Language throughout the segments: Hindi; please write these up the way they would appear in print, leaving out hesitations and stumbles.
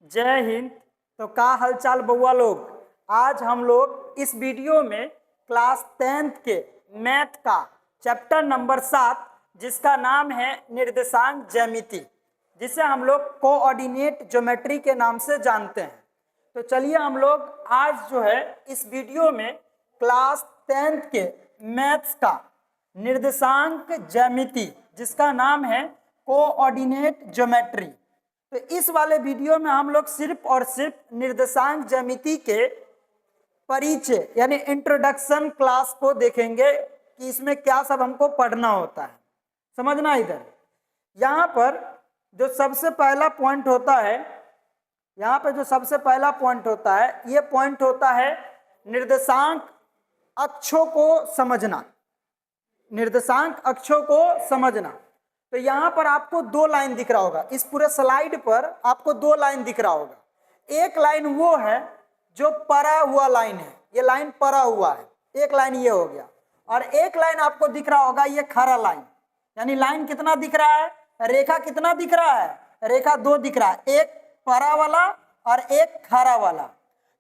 जय हिंद। तो का हालचाल बउआ लोग। आज हम लोग इस वीडियो में क्लास 10th के मैथ का चैप्टर नंबर 7 जिसका नाम है निर्देशांक ज्यामिति, जिसे हम लोग कोऑर्डिनेट ज्योमेट्री के नाम से जानते हैं। तो चलिए हम लोग आज जो है इस वीडियो में क्लास 10th के मैथ्स का निर्देशांक ज्यामिति जिसका नाम है कोऑर्डिनेट ज्योमेट्री, तो इस वाले वीडियो में हम लोग सिर्फ और सिर्फ निर्देशांक ज्यामिति के परिचय यानी इंट्रोडक्शन क्लास को देखेंगे कि इसमें क्या सब हमको पढ़ना होता है। समझना इधर, यहाँ पर जो सबसे पहला पॉइंट होता है, यहाँ पे जो सबसे पहला पॉइंट होता है, ये पॉइंट होता है निर्देशांक अक्षों को समझना। निर्देशांक अक्षों को समझना। तो यहाँ पर आपको दो लाइन दिख रहा होगा, इस पूरे स्लाइड पर आपको दो लाइन दिख रहा होगा। एक लाइन वो है जो परा हुआ लाइन है, ये लाइन परा हुआ है, एक लाइन ये हो गया। और एक लाइन आपको दिख रहा होगा ये खरा लाइन, यानी लाइन कितना दिख रहा है, रेखा कितना दिख रहा है, रेखा दो दिख रहा है, एक परा वाला और एक खरा वाला।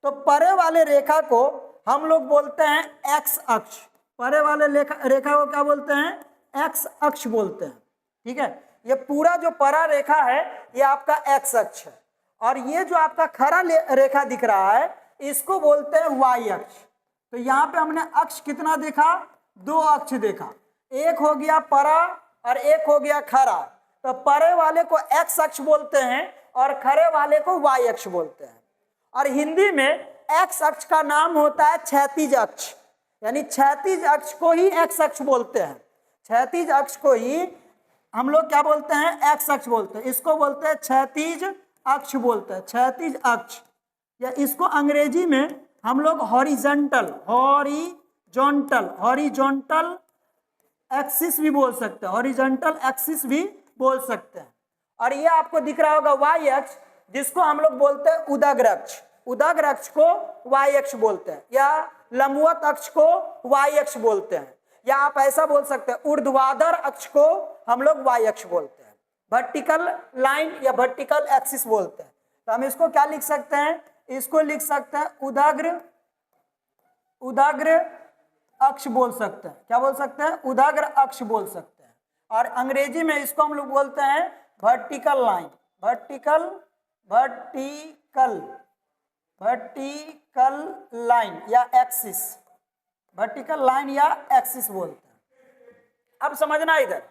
तो परे वाले रेखा को हम लोग बोलते हैं एक्स अक्ष। परे वाले रेखा को क्या बोलते हैं, एक्स अक्ष बोलते हैं। ठीक है, ये पूरा जो परा रेखा है ये आपका एक्स अक्ष है, और ये जो आपका खरा रेखा दिख रहा है इसको बोलते हैं वाई अक्ष। तो यहाँ पे हमने अक्ष कितना देखा, दो अक्ष देखा, एक हो गया परा और एक हो गया खरा। तो परे वाले को एक्स अक्ष बोलते हैं और खरे वाले को वाई अक्ष बोलते हैं। और हिंदी में एक्स अक्ष का नाम होता है क्षैतिज अक्ष, यानी क्षैतिज अक्ष को ही एक्स अक्ष बोलते हैं। क्षैतिज अक्ष को ही हम लोग क्या बोलते हैं, एक्स अक्ष बोलते हैं। इसको बोलते हैं क्षैतिज अक्ष बोलते हैं, क्षैतिज अक्ष, या इसको अंग्रेजी में हम लोग हॉरिजॉन्टल हॉरिजॉन्टल एक्सिस भी बोल सकते हैं, हॉरिजॉन्टल एक्सिस भी बोल सकते हैं। और ये आपको दिख रहा होगा वाई अक्ष, जिसको हम लोग बोलते हैं उदग्र अक्ष। उदग्र अक्ष को वाई अक्ष बोलते हैं, या लंबवत अक्ष को वाई अक्ष बोलते हैं, या आप ऐसा बोल सकते हैं ऊर्ध्वाधर अक्ष को हम लोग वाई अक्ष बोलते हैं, वर्टिकल लाइन या वर्टिकल एक्सिस बोलते हैं। तो हम इसको क्या लिख सकते हैं, इसको लिख सकते हैं उदग्र अक्ष बोल सकते हैं। क्या बोल सकते हैं, उदग्र अक्ष बोल सकते हैं। और अंग्रेजी में इसको हम लोग बोलते हैं वर्टिकल लाइन, वर्टिकल लाइन या एक्सिस, वर्टिकल लाइन या एक्सिस बोलते हैं। अब समझना इधर,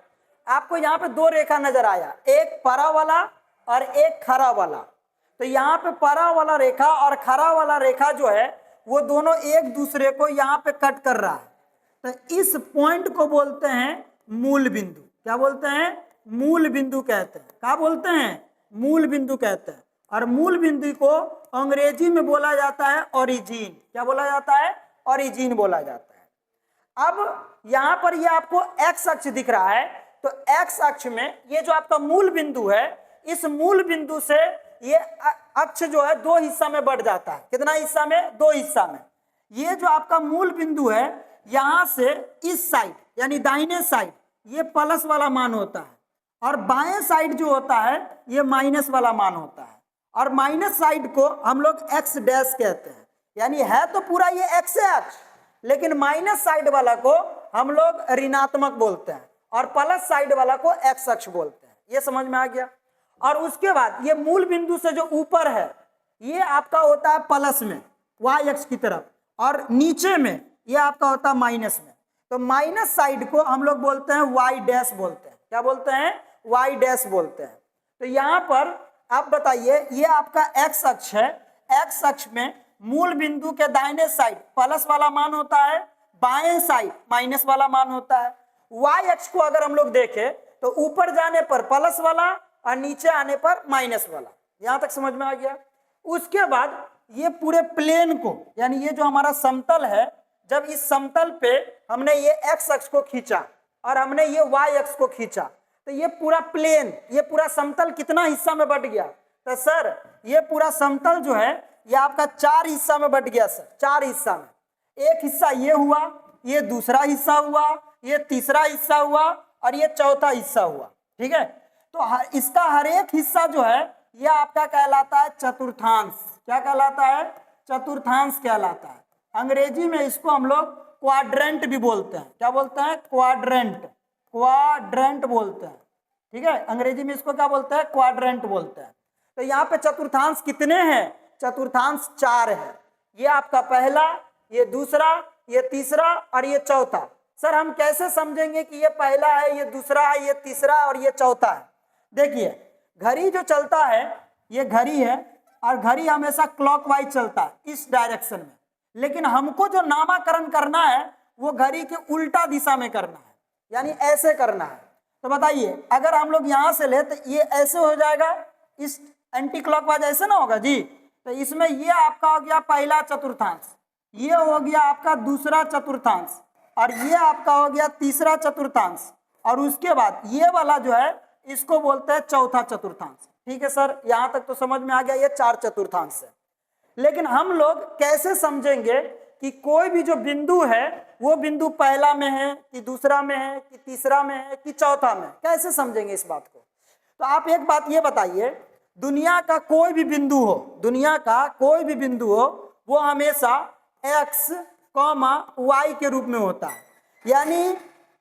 आपको यहाँ पे दो रेखा नजर आया, एक परा वाला और एक खरा वाला। तो यहाँ पे परा वाला रेखा और खरा वाला रेखा जो है वो दोनों एक दूसरे को यहाँ पे कट कर रहा है। तो इस पॉइंट को बोलते हैं मूल बिंदु। क्या बोलते हैं, मूल बिंदु कहते हैं। क्या बोलते हैं, मूल बिंदु कहते हैं। और मूल बिंदु को अंग्रेजी में बोला जाता है ओरिजिन। क्या बोला जाता है, ओरिजिन बोला जाता है। अब यहाँ पर ये आपको एक्स अक्ष दिख रहा है, तो एक्स अक्ष में ये जो आपका मूल बिंदु है, इस मूल बिंदु से ये अक्ष जो है दो हिस्सा में बढ़ जाता है। कितना हिस्सा में, दो हिस्सा में। ये जो आपका मूल बिंदु है, यहाँ से इस साइड यानी दाहिने साइड ये प्लस वाला मान होता है, और बाएं साइड जो होता है ये माइनस वाला मान होता है। और माइनस साइड को हम लोग एक्स डैश कहते हैं, यानी है तो पूरा ये एक्स अक्ष, लेकिन माइनस साइड वाला को हम लोग ऋणात्मक बोलते हैं और प्लस साइड वाला को एक्स अक्ष बोलते हैं। ये समझ में आ गया। और उसके बाद ये मूल बिंदु से जो ऊपर है ये आपका होता है प्लस में वाई अक्ष की तरफ, और नीचे में ये आपका होता है माइनस में। तो माइनस साइड को हम लोग बोलते हैं वाई डैश बोलते हैं। क्या बोलते हैं, वाई डैश बोलते हैं। तो यहाँ पर आप बताइए, ये आपका एक्स अक्ष है, एक्स अक्ष में मूल बिंदु के दाहिने साइड प्लस वाला मान होता है, बाएं साइड माइनस वाला मान होता है। वाई अक्ष को अगर हम लोग देखें तो ऊपर जाने पर प्लस वाला और नीचे आने पर माइनस वाला। यहां तक समझ में आ गया। उसके बाद ये पूरे प्लेन को, यानी ये जो हमारा समतल है, जब इस समतल पे हमने ये एक्स अक्ष को खींचा और हमने ये वाई अक्ष को खींचा, तो ये पूरा प्लेन, ये पूरा समतल कितना हिस्सा में बट गया, तो सर ये पूरा समतल जो है ये आपका चार हिस्सा में बट गया सर, चार हिस्सा में। एक हिस्सा ये हुआ, ये दूसरा हिस्सा हुआ, ये तीसरा हिस्सा हुआ और ये चौथा हिस्सा हुआ। ठीक है, तो इसका हर एक हिस्सा जो है ये आपका कहलाता है चतुर्थांश। क्या कहलाता है? चतुर्थांश कहलाता है। अंग्रेजी में इसको हम लोग क्वाड्रेंट भी बोलते हैं। क्या बोलते हैं? क्वाड्रेंट, क्वाड्रेंट बोलते हैं। ठीक है, अंग्रेजी में इसको क्या बोलते हैं? क्वाड्रेंट बोलते हैं। तो यहाँ पे चतुर्थांश कितने हैं? चतुर्थांश 4 है। ये आपका पहला, ये दूसरा, ये तीसरा और ये चौथा। सर हम कैसे समझेंगे कि ये पहला है, ये दूसरा है, ये तीसरा और ये चौथा है? देखिए, घड़ी जो चलता है ये घड़ी है और घड़ी हमेशा क्लॉकवाइज चलता है, इस डायरेक्शन में। लेकिन हमको जो नामकरण करना है वो घड़ी के उल्टा दिशा में करना है, यानी ऐसे करना है। तो बताइए, अगर हम लोग यहाँ से ले तो ये ऐसे हो जाएगा, इस एंटी क्लॉकवाइज ऐसे ना होगा जी। तो इसमें ये आपका हो गया पहला चतुर्थांश, ये हो गया आपका दूसरा चतुर्थांश और ये आपका हो गया तीसरा चतुर्थांश, और उसके बाद ये वाला जो है इसको बोलते हैं चौथा चतुर्थांश। ठीक है सर, यहाँ तक तो समझ में आ गया, ये 4 चतुर्थांश है। लेकिन हम लोग कैसे समझेंगे कि कोई भी जो बिंदु है वो बिंदु पहला में है कि दूसरा में है कि तीसरा में है कि चौथा में? कैसे समझेंगे इस बात को? तो आप एक बात ये बताइए, दुनिया का कोई भी बिंदु हो, दुनिया का कोई भी बिंदु हो, वो हमेशा x, y के रूप में होता है। यानी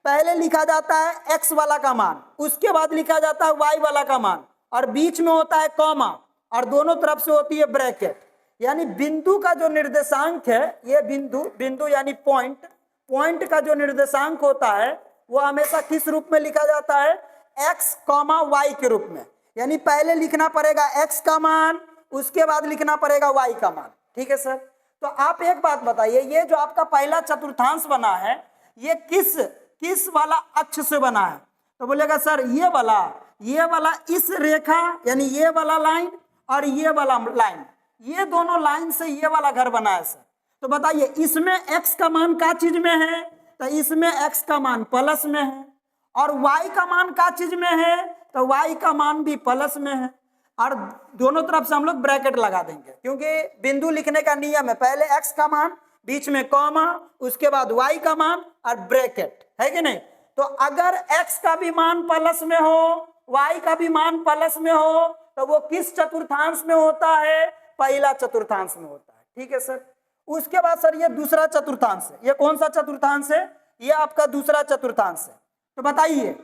पहले लिखा जाता है x वाला का मान, उसके बाद लिखा जाता है y वाला का मान, और बीच में होता है कॉमा, और दोनों तरफ से होती है ब्रैकेट। यानी बिंदु का जो निर्देशांक है, ये बिंदु यानी पॉइंट का जो निर्देशांक होता है वो हमेशा किस रूप में लिखा जाता है? x, y के रूप में। यानी पहले लिखना पड़ेगा x का मान, उसके बाद लिखना पड़ेगा y का मान। ठीक है सर, तो आप एक बात बताइए, ये जो आपका पहला चतुर्थांश बना है ये किस वाला अक्ष से बना है? तो बोलेगा सर ये वाला इस रेखा यानी ये वाला लाइन और ये वाला लाइन, ये दोनों लाइन से ये वाला घर बना है सर। तो बताइए इसमें x का मान का चीज में है? तो इसमें x का मान प्लस में है, और y का मान का चीज में है? तो y का मान भी प्लस में है, और दोनों तरफ से हम लोग ब्रैकेट लगा देंगे, क्योंकि बिंदु लिखने का नियम है, पहले x का मान, बीच में कॉमा, उसके बाद y का मान और ब्रैकेट, है कि नहीं? तो अगर x का भी मान प्लस में हो, y का भी मान प्लस में हो, तो वो किस चतुर्थांश में होता है? पहला चतुर्थांश में होता है। ठीक है सर, उसके बाद सर ये दूसरा चतुर्थांश है। ये कौन सा चतुर्थांश है? ये आपका दूसरा चतुर्थांश है। तो बताइए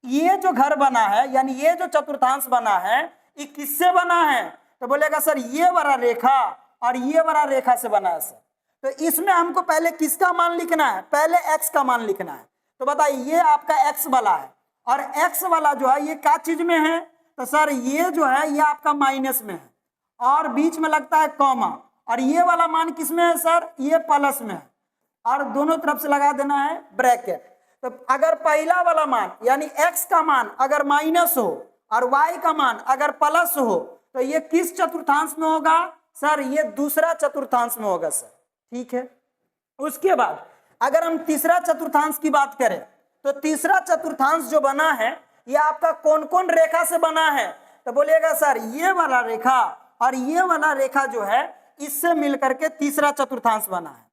ये जो घर बना है यानी ये जो चतुर्थांश बना है ये किससे बना है? तो बोलेगा सर ये वाला रेखा और ये वाला रेखा से बना है सर। तो इसमें हमको पहले किसका मान लिखना है? पहले x का मान लिखना है। तो बताइए ये आपका x वाला है, और x वाला जो है ये क्या चीज में है? तो सर ये जो है ये आपका माइनस में है, और बीच में लगता है कॉमा, और ये वाला मान किस में है सर? ये प्लस में है, और दोनों तरफ से लगा देना है ब्रैकेट। तो अगर पहला वाला मान यानी x का मान अगर माइनस हो और y का मान अगर प्लस हो तो ये किस चतुर्थांश में होगा? सर ये दूसरा चतुर्थांश में होगा सर। ठीक है, उसके बाद अगर हम तीसरा चतुर्थांश की बात करें तो तीसरा चतुर्थांश जो बना है ये आपका कौन कौन रेखा से बना है? तो बोलिएगा सर ये वाला रेखा और ये वाला रेखा जो है इससे मिलकर के तीसरा चतुर्थांश बना है।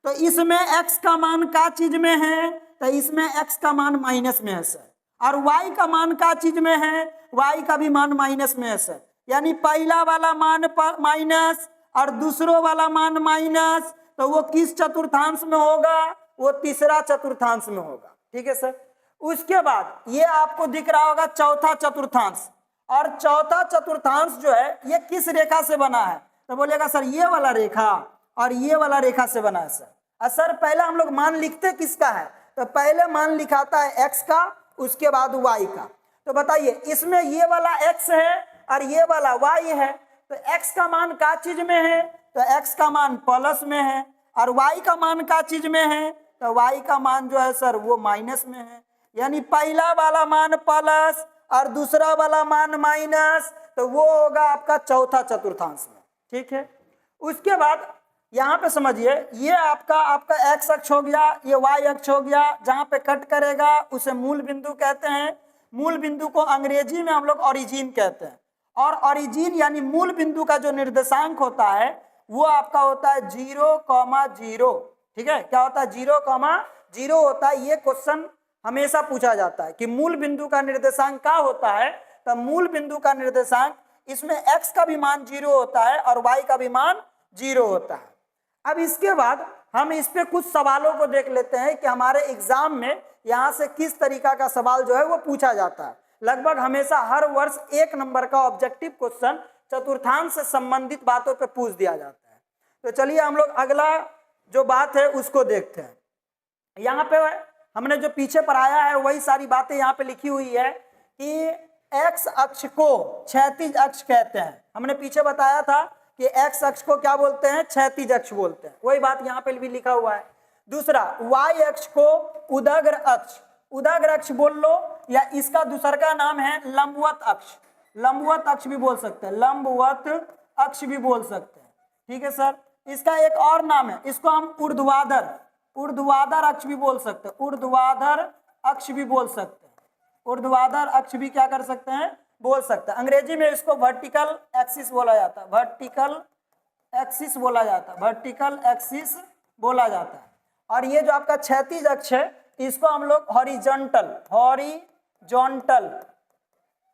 तो इसमें x का मान का चीज में है? तो इसमें x का मान माइनस में है सर, और y का मान का चीज में है? y का भी मान माइनस में है सर। यानी पहला वाला मान माइनस और दूसरो वाला मान माइनस, तो वो किस चतुर्थांश में होगा? वो तीसरा चतुर्थांश में होगा। ठीक है सर, उसके बाद ये आपको दिख रहा होगा चौथा चतुर्थांश, और चौथा चतुर्थांश जो है ये किस रेखा से बना है? तो बोलेगा सर ये वाला रेखा और ये वाला रेखा से बना है सर। और सर पहले हम लोग मान लिखते किसका है? तो पहले मान लिखाता है x का, उसके बाद y का। तो बताइए इसमें ये वाला x है और ये वाला y है, तो x का मान का चीज में है? तो x का मान प्लस में है, और y का मान का चीज में है? तो y का मान जो है सर वो माइनस में है। यानी पहला वाला मान प्लस और दूसरा वाला मान माइनस, तो वो होगा आपका चौथा चतुर्थांश में। ठीक है, उसके बाद यहाँ पे समझिए ये आपका x अक्ष हो गया, ये y अक्ष हो गया, जहाँ पे कट करेगा उसे मूल बिंदु कहते हैं। मूल बिंदु को अंग्रेजी में हम लोग ओरिजिन कहते हैं, और ओरिजिन यानी मूल बिंदु का जो निर्देशांक होता है वो आपका होता है 0,0। ठीक है, क्या होता है? 0,0 होता है। ये क्वेश्चन हमेशा पूछा जाता है कि मूल बिंदु का निर्देशांक क्या होता है? तो मूल बिंदु का निर्देशांक इसमें x का भी मान 0 होता है और y का भी मान 0 होता है। अब इसके बाद हम इस पे कुछ सवालों को देख लेते हैं कि हमारे एग्जाम में यहाँ से किस तरीका का सवाल जो है वो पूछा जाता है। लगभग हमेशा हर वर्ष 1 नंबर का ऑब्जेक्टिव क्वेश्चन चतुर्थांश से संबंधित बातों पे पूछ दिया जाता है। तो चलिए हम लोग अगला जो बात है उसको देखते हैं। यहाँ पे हमने जो पीछे पढ़ाया है वही सारी बातें यहाँ पे लिखी हुई है कि एक्स अक्ष को क्षैतिज अक्ष कहते हैं। हमने पीछे बताया था कि एक्स अक्ष को क्या बोलते हैं, क्षैतिज अक्ष बोलते हैं, वही बात यहाँ पे भी लिखा हुआ है। दूसरा, वाई अक्ष को उदग्र अक्ष, उदग्र अक्ष बोल लो, या इसका दूसरा का नाम है लंबवत अक्ष, लंबवत अक्ष भी बोल सकते हैं, लंबवत अक्ष भी बोल सकते हैं। ठीक है सर। इसका एक और नाम है, इसको हम ऊर्ध्वाधर, ऊर्ध्वाधर अक्ष भी बोल सकते हैं, ऊर्ध्वाधर अक्ष भी बोल सकते हैं, ऊर्ध्वाधर अक्ष भी क्या कर सकते हैं, बोल सकते हैं। अंग्रेजी में इसको वर्टिकल एक्सिस बोला जाता है, वर्टिकल एक्सिस बोला जाता है, वर्टिकल एक्सिस बोला जाता है। और ये जो आपका क्षैतिज अक्ष है इसको हम लोग हॉरिजॉन्टल, हॉरिजॉन्टल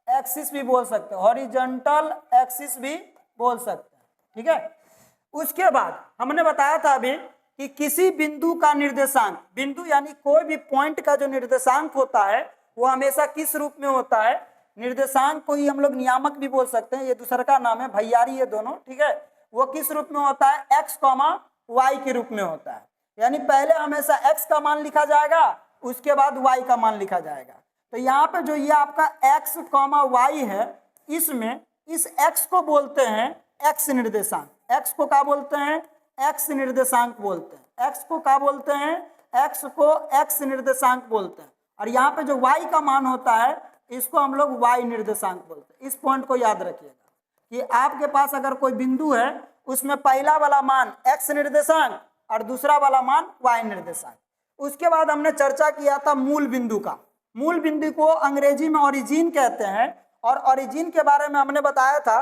एक्सिस भी बोल सकते हैं, हॉरिजॉन्टल एक्सिस भी बोल सकते हैं। ठीक है। उसके बाद हमने बताया था अभी कि किसी बिंदु का निर्देशांक, बिंदु यानी कोई भी पॉइंट का जो निर्देशांक होता है वो हमेशा किस रूप में होता है, निर्देशांक को ही हम लोग नियामक भी बोल सकते हैं, ये दूसरा का नाम है, भैयारी ये दोनों। ठीक है। वो किस रूप में होता है, x, y के रूप में होता है। यानी पहले हमेशा x का मान लिखा जाएगा, उसके बाद y का मान लिखा जाएगा। तो यहाँ पे जो ये आपका x, y है, इसमें इस x को बोलते हैं x निर्देशांक, x को क्या बोलते हैं, x निर्देशांक बोलते हैं, x को क्या बोलते हैं, x को x निर्देशांक बोलते हैं। और यहाँ पे जो y का मान होता है इसको हम लोग y निर्देशांक बोलते हैं। इस पॉइंट को याद रखिएगा कि आपके पास अगर कोई बिंदु है उसमें पहला वाला मान x निर्देशांक और दूसरा वाला मान y निर्देशांक। उसके बाद हमने चर्चा किया था मूल बिंदु का। मूल बिंदु को अंग्रेजी में ओरिजिन कहते हैं, और ओरिजिन के बारे में हमने बताया था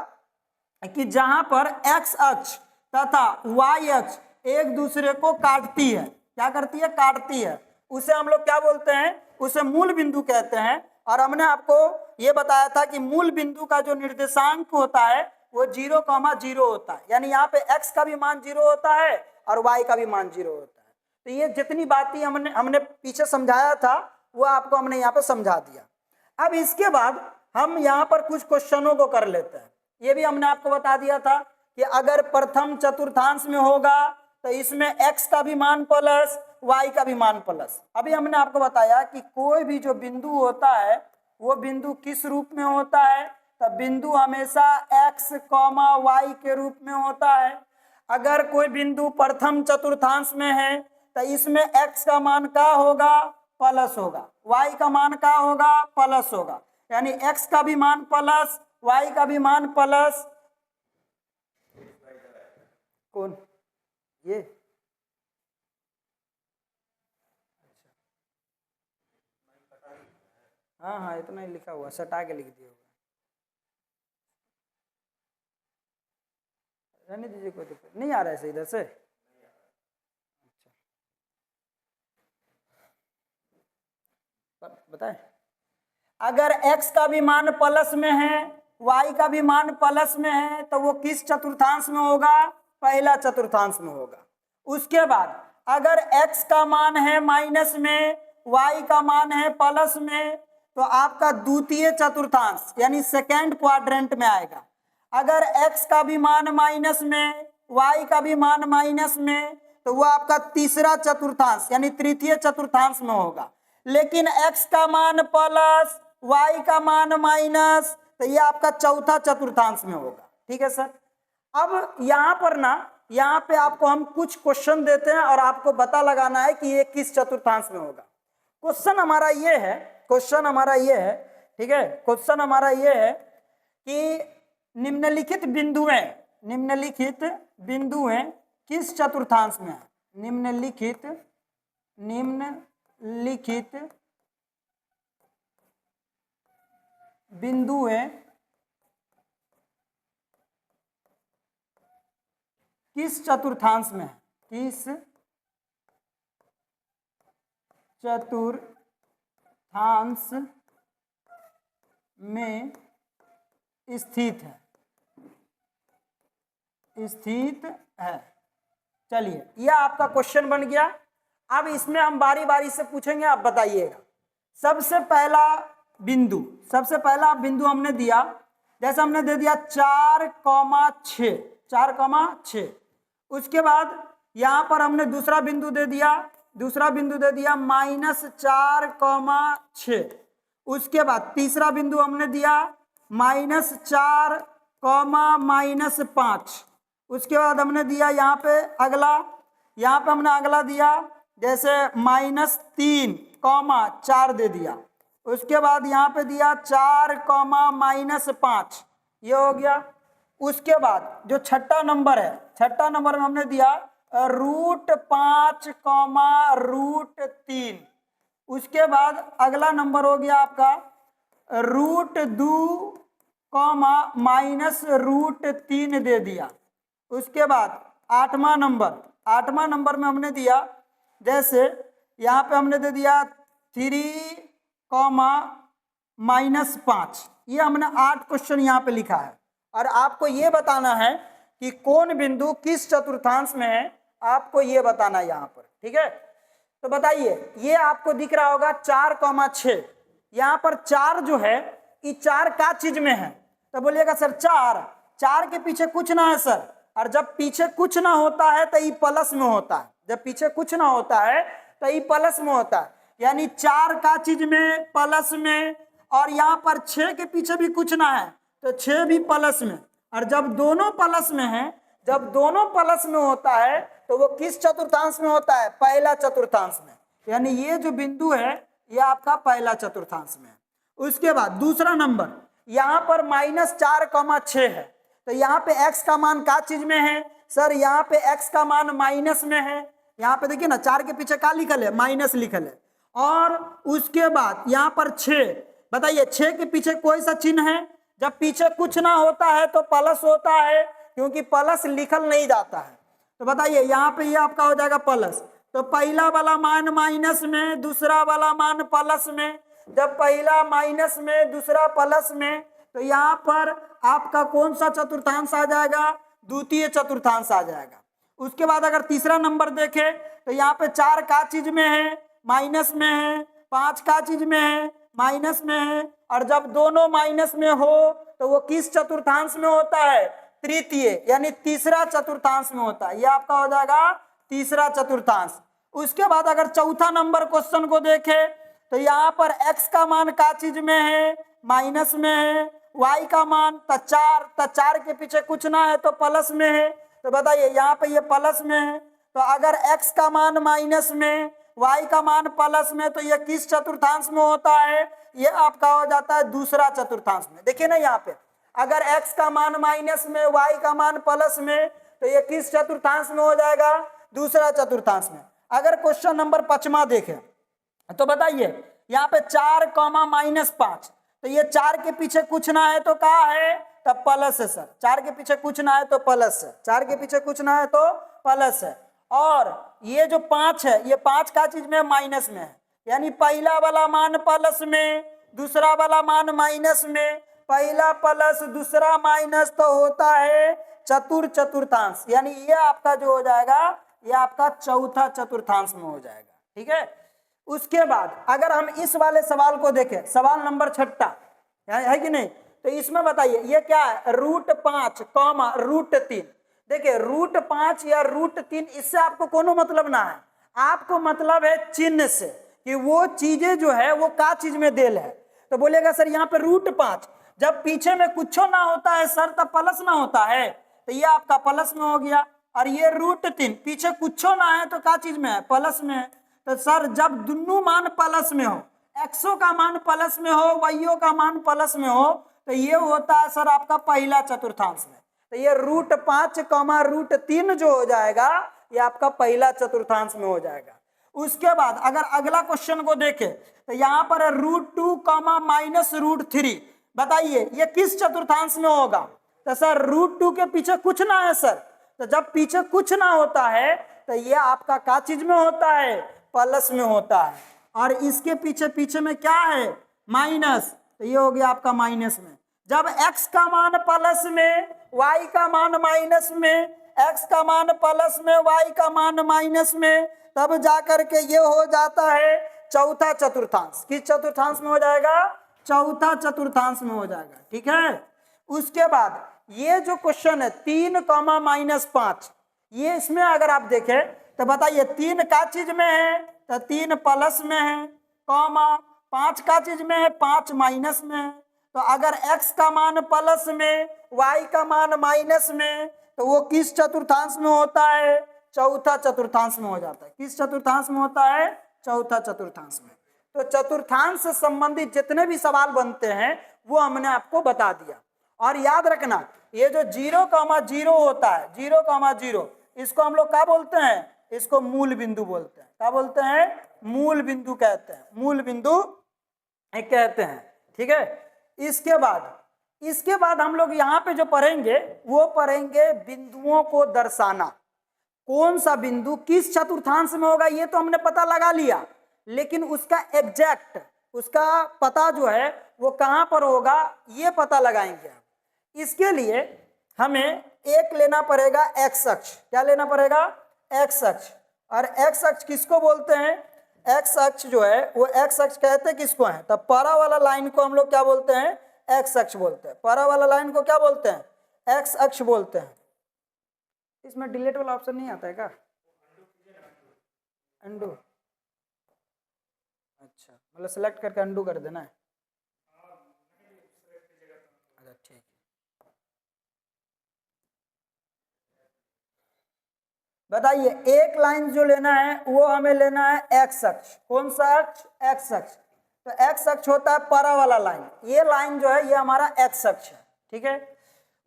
कि जहां पर x अक्ष तथा y अक्ष एक दूसरे को काटती है, क्या करती है, काटती है, उसे हम लोग क्या बोलते हैं, उसे मूल बिंदु कहते हैं। और हमने आपको ये बताया था कि मूल बिंदु का जो निर्देशांक होता है वो 0,0 होता है, यानी यहाँ पे x का भी मान 0 होता है और y का भी मान 0 होता है। तो ये जितनी बातें हमने पीछे समझाया था वो आपको हमने यहाँ पे समझा दिया। अब इसके बाद हम यहाँ पर कुछ क्वेश्चनों को कर लेते हैं। ये भी हमने आपको बता दिया था कि अगर प्रथम चतुर्थांश में होगा तो इसमें x का भी मान प्लस y का भी मान प्लस। अभी हमने आपको बताया कि कोई भी जो बिंदु होता है वो बिंदु किस रूप में होता है, तो बिंदु हमेशा x, y के रूप में होता है। अगर कोई बिंदु प्रथम चतुर्थांश में है तो इसमें x का मान क्या होगा, प्लस होगा, y का मान क्या होगा, प्लस होगा, यानी x का भी मान प्लस, y का भी मान प्लस। कौन ये, हाँ हाँ इतना ही लिखा हुआ, सटा के लिख दिया होगा, रहने दीजिए, कोई दिक्कत नहीं आ रहा है इधर से। बताए, अगर x का भी मान प्लस में है, y का भी मान प्लस में है, तो वो किस चतुर्थांश में होगा, पहला चतुर्थांश में होगा। उसके बाद अगर x का मान है माइनस में, y का मान है प्लस में, तो आपका द्वितीय चतुर्थांश यानी सेकेंड क्वाड्रेंट में आएगा। अगर x का भी मान माइनस में, y का भी मान माइनस में, तो वो आपका तीसरा चतुर्थांश यानी तृतीय चतुर्थांश में होगा। लेकिन x का मान प्लस, y का मान माइनस, तो ये आपका चौथा चतुर्थांश में होगा। ठीक है सर। अब यहाँ पर ना, यहाँ पे आपको हम कुछ क्वेश्चन देते हैं और आपको पता लगाना है कि ये किस चतुर्थांश में होगा। क्वेश्चन हमारा ये है, क्वेश्चन हमारा ये है, ठीक है, क्वेश्चन हमारा ये है कि निम्नलिखित बिंदुएं, निम्नलिखित बिंदुएं किस चतुर्थांश में है, निम्नलिखित बिंदुएं किस चतुर्थांश में है, किस चतुर्थांश में स्थित है। स्थित है। चलिए यह आपका क्वेश्चन बन गया। अब इसमें हम बारी बारी से पूछेंगे, आप बताइएगा। सबसे पहला बिंदु हमने दिया, जैसे हमने दे दिया 4,6, 4,6। उसके बाद यहां पर हमने दूसरा बिंदु दे दिया -4,6। उसके बाद तीसरा बिंदु हमने दिया -4, -5। उसके बाद हमने दिया यहाँ पे हमने अगला दिया, जैसे -3, 4 दे दिया। उसके बाद यहाँ पे दिया 4, -5, ये हो गया। उसके बाद जो छठा नंबर है, छठा नंबर में हमने दिया √5, √3। उसके बाद अगला नंबर हो गया आपका √2, -√3 दे दिया। उसके बाद आठवां नंबर में हमने दिया, जैसे यहाँ पे हमने दे दिया 3, -5। ये हमने 8 क्वेश्चन यहाँ पे लिखा है, और आपको ये बताना है कि कौन बिंदु किस चतुर्थांश में है, आपको ये बताना है यहाँ पर। ठीक है, तो बताइए, ये आपको दिख रहा होगा 4,6। यहाँ पर 4 जो है, ये 4 का चीज में है? तो बोलिएगा सर 4 के पीछे कुछ ना है सर। और जब पीछे कुछ ना होता है तो ये प्लस में होता है। जब पीछे कुछ ना होता है तो ये प्लस में होता है, यानी 4 का चीज में, प्लस में। और यहाँ पर 6 के पीछे भी कुछ ना है तो 6 भी प्लस में। और जब दोनों प्लस में है, जब दोनों प्लस में होता है तो वो किस चतुर्थांश में होता है? पहला चतुर्थांश में। यानी ये जो बिंदु है ये आपका पहला चतुर्थांश में है। उसके बाद दूसरा नंबर, यहाँ पर -4,6 है, तो यहाँ पे x का मान का चीज में है? सर यहाँ पे x का मान माइनस में है। यहाँ पे देखिए ना, 4 के पीछे का लिखल है? माइनस लिखल है। और उसके बाद यहाँ पर 6, बताइए 6 के पीछे कोई सा चिन्ह है? जब पीछे कुछ ना होता है तो प्लस होता है, क्योंकि प्लस लिखल नहीं जाता है। तो बताइए यहाँ पे ये आपका हो जाएगा प्लस। तो पहला वाला मान माइनस में, दूसरा वाला मान प्लस में। जब पहला माइनस में, दूसरा प्लस में, तो यहाँ पर आपका कौन सा चतुर्थांश आ जाएगा? द्वितीय चतुर्थांश आ जाएगा। उसके बाद अगर तीसरा नंबर देखें तो यहाँ पे 4 का चीज में है? माइनस में है। 5 का चीज में है? माइनस में है। और जब दोनों माइनस में हो तो वो किस चतुर्थांश में होता है? तृतीय, यानी तीसरा चतुर्थांश में होता है। ये आपका हो जाएगा तीसरा चतुर्थांश। उसके बाद अगर चौथा नंबर क्वेश्चन को देखें तो यहाँ पर x का मान का चीज में है? माइनस में है। y का मान तो 4 के पीछे कुछ ना है तो प्लस में है। तो बताइए यहाँ पे ये प्लस में है, तो अगर x का मान माइनस में, y का मान प्लस में, तो ये किस चतुर्थांश में होता है? ये आपका हो जाता है दूसरा चतुर्थांश में। देखिए ना, यहाँ पे अगर x का मान माइनस में, y का मान प्लस में, तो ये किस चतुर्थांश में हो जाएगा? दूसरा चतुर्थांश में। अगर क्वेश्चन नंबर 5वां देखें तो बताइए यहाँ पे 4, -5, तो ये 4 के पीछे कुछ ना है तो क्या है? तब प्लस है सर। 4 के पीछे कुछ ना है तो प्लस है। 4 के पीछे कुछ ना है तो प्लस है। और ये जो 5 है, ये 5 का चीज में? माइनस में है। यानी पहला वाला मान प्लस में, दूसरा वाला मान माइनस में। पहला प्लस, दूसरा माइनस, तो होता है चतुर्थांश। यानी ये आपका जो हो जाएगा, ये आपका चौथा चतुर्थांश में हो जाएगा। ठीक है। उसके बाद अगर हम इस वाले सवाल को देखें, सवाल नंबर 6 है कि नहीं, तो इसमें बताइए ये क्या है? √5, √3। देखिए √5 या √3, इससे आपको कोनो मतलब ना है। आपको मतलब है चिन्ह से, कि वो चीजें जो है वो का चीज में देल है। तो बोलेगा सर यहाँ पे √5, जब पीछे में कुछ ना होता है सर तब प्लस ना होता है, तो ये आपका प्लस में हो गया। और ये √3, पीछे कुछ ना है तो का चीज में है? प्लस में है। तो सर जब दोनों मान प्लस में हो, एक्सो का मान प्लस में हो, वाईओ का मान प्लस में हो, तो ये होता है सर आपका पहला चतुर्थांश में। तो ये √5, √3 जो हो जाएगा, ये आपका पहला चतुर्थांश में हो जाएगा। उसके बाद अगर अगला क्वेश्चन को देखें तो यहाँ पर √2, -√3, बताइए ये किस चतुर्थांश में होगा? तो सर √2 के पीछे कुछ ना है सर। तो जब पीछे कुछ ना होता है तो ये आपका का चीज में होता है? प्लस में होता है। और इसके पीछे में क्या है? माइनस, तो ये हो गया आपका माइनस में। जब x का मान प्लस में y का मान माइनस में, x का मान प्लस में y का मान माइनस में, तब जाकर के ये हो जाता है चौथा चतुर्थांश। किस चतुर्थांश में हो जाएगा? चौथा चतुर्थांश में हो जाएगा। ठीक है, उसके बाद ये जो क्वेश्चन है 3, ये इसमें अगर आप देखें तो बताइए 3 का चीज में है तो 3 प्लस में है, कॉमा 5 का चीज में है 5 माइनस में है। तो अगर x का मान प्लस में y का मान माइनस में, तो वो किस चतुर्थांश में होता है? चौथा चतुर्थांश में हो जाता है। किस चतुर्थांश में होता है? चौथा चतुर्थांश में। तो चतुर्थांश से संबंधित जितने भी सवाल बनते हैं वो हमने आपको बता दिया। और याद रखना ये जो 0,0 होता है, 0,0, इसको हम लोग क्या बोलते हैं? इसको मूल बिंदु बोलते हैं। क्या बोलते हैं? मूल बिंदु कहते हैं, मूल बिंदु कहते हैं। ठीक है, इसके बाद हम लोग यहाँ पे जो पढ़ेंगे वो पढ़ेंगे बिंदुओं को दर्शाना। कौन सा बिंदु किस चतुर्थांश में होगा ये तो हमने पता लगा लिया, लेकिन उसका एग्जैक्ट, उसका पता जो है वो कहाँ पर होगा ये पता लगाएंगे। इसके लिए हमें एक लेना पड़ेगा एक्स अक्ष। क्या लेना पड़ेगा? एक्स अक्ष। और एक्स अक्ष किसको बोलते हैं? एक्स अक्ष जो है वो एक्स अक्ष कहते किसको है? तब परा वाला लाइन को हम लोग क्या बोलते हैं? एक्स अक्ष बोलते हैं। परा वाला लाइन को क्या बोलते हैं? एक्स अक्ष बोलते हैं। इसमें डिलीट वाला ऑप्शन नहीं आता है क्या? अंडू, अच्छा, मतलब सेलेक्ट करके अंडू कर देना है। अच्छा ठीक है, बताइए एक लाइन जो लेना है वो हमें लेना है एक्स अक्ष। कौन सा अक्ष? एक्स अक्ष। तो एक्स अक्ष होता है परा वाला लाइन, ये लाइन जो है ये हमारा एक्स अक्ष है। ठीक है,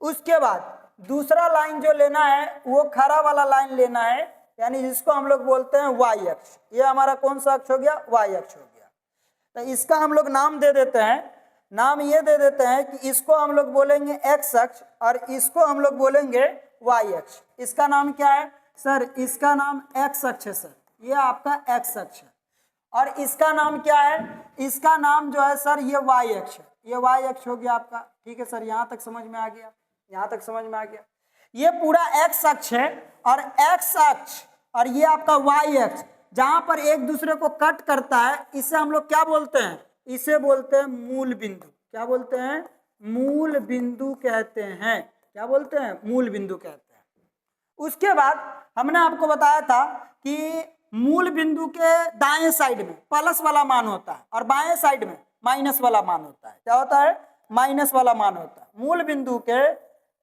उसके बाद दूसरा लाइन जो लेना है वो खरा वाला लाइन लेना है, यानी जिसको हम लोग बोलते हैं वाई अक्ष। ये हमारा कौन सा अक्ष हो गया? वाई अक्ष हो गया। तो इसका हम लोग नाम दे देते हैं, नाम ये दे देते हैं कि इसको हम लोग बोलेंगे एक्स अक्ष और इसको हम लोग बोलेंगे वाई अक्ष। इसका नाम क्या है सर? इसका नाम एक्स अक्ष है सर, ये आपका एक्स अक्ष है। और इसका नाम क्या है? इसका नाम जो है सर ये वाई अक्ष है, ये वाई अक्ष हो गया आपका। ठीक है सर, यहाँ तक समझ में आ गया? यहाँ तक समझ में आ गया? ये पूरा एक्स अक्ष है और एक्स अक्ष और ये आपका वाई अक्ष जहां पर एक दूसरे को कट करता है, इसे हम लोग क्या बोलते हैं? इसे बोलते हैं मूल बिंदु। क्या बोलते हैं? मूल बिंदु कहते हैं। क्या बोलते हैं? मूल बिंदु कहते हैं। उसके बाद हमने आपको बताया था कि मूल बिंदु के दाएं साइड में प्लस वाला मान होता है और बाएं साइड में माइनस वाला मान होता है। क्या होता है? माइनस वाला मान होता है। मूल बिंदु के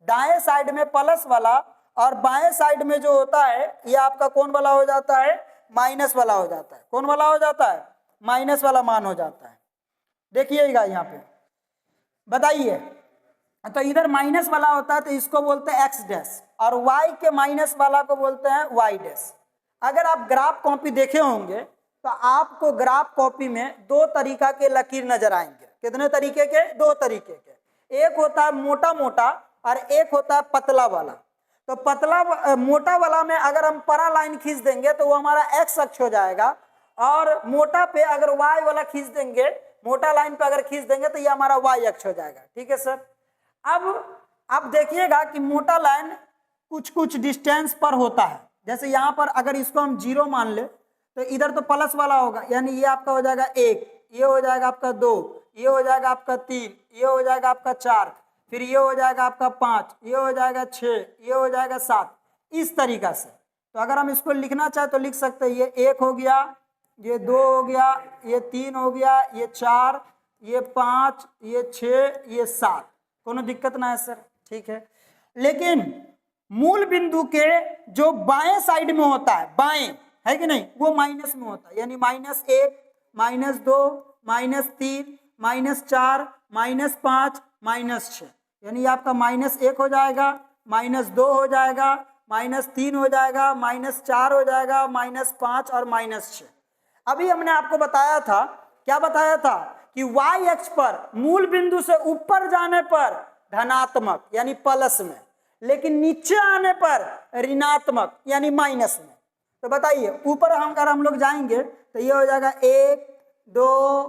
दाएं साइड में प्लस वाला और बाएं साइड में जो होता है ये आपका कौन वाला हो जाता है? माइनस वाला हो जाता है। कौन वाला हो जाता है? माइनस वाला मान हो जाता है। देखिएगा यहाँ पे, बताइए, तो इधर माइनस वाला होता है तो इसको बोलते हैं एक्स डैश और वाई के माइनस वाला को बोलते हैं वाई डैश। अगर आप ग्राफ कॉपी देखे होंगे तो आपको ग्राफ कॉपी में दो तरीका के लकीर नजर आएंगे। कितने तरीके के? दो तरीके के। एक होता है मोटा मोटा और एक होता है पतला वाला। तो पतला मोटा वाला में अगर हम परा लाइन खींच देंगे तो वो हमारा एक्स अक्ष हो जाएगा, और मोटा पे अगर वाई वाला खींच देंगे, मोटा लाइन पे अगर खींच देंगे तो ये हमारा वाई अक्ष हो जाएगा। ठीक है सर, अब देखिएगा कि मोटा लाइन कुछ कुछ डिस्टेंस पर होता है। जैसे यहाँ पर अगर इसको हम 0 मान ले तो इधर तो प्लस वाला होगा, यानी ये आपका हो जाएगा 1, ये हो जाएगा आपका 2, ये हो जाएगा आपका 3, ये हो जाएगा आपका 4, फिर ये हो जाएगा आपका 5, ये हो जाएगा 6, ये हो जाएगा 7, इस तरीका से। तो अगर हम इसको लिखना चाहे तो लिख सकते हैं, ये 1 हो गया, ये 2 हो गया, ये 3 हो गया, ये 4, ये 5, ये 6, ये 7। कोनो दिक्कत ना है सर? ठीक है, लेकिन मूल बिंदु के जो बाएं साइड में होता है, बाएं है कि नहीं, वो माइनस में होता है, यानी -1, -2, -3, -4, -5, -6, यानी आपका -1 हो जाएगा, -2 हो जाएगा, -3 हो जाएगा, -4 हो जाएगा, -5 और -6। अभी हमने आपको बताया था, क्या बताया था कि y अक्ष पर मूल बिंदु से ऊपर जाने पर धनात्मक यानी प्लस में, लेकिन नीचे आने पर ऋणात्मक यानी माइनस में। तो बताइए ऊपर अगर हम लोग जाएंगे तो ये हो जाएगा 1, 2,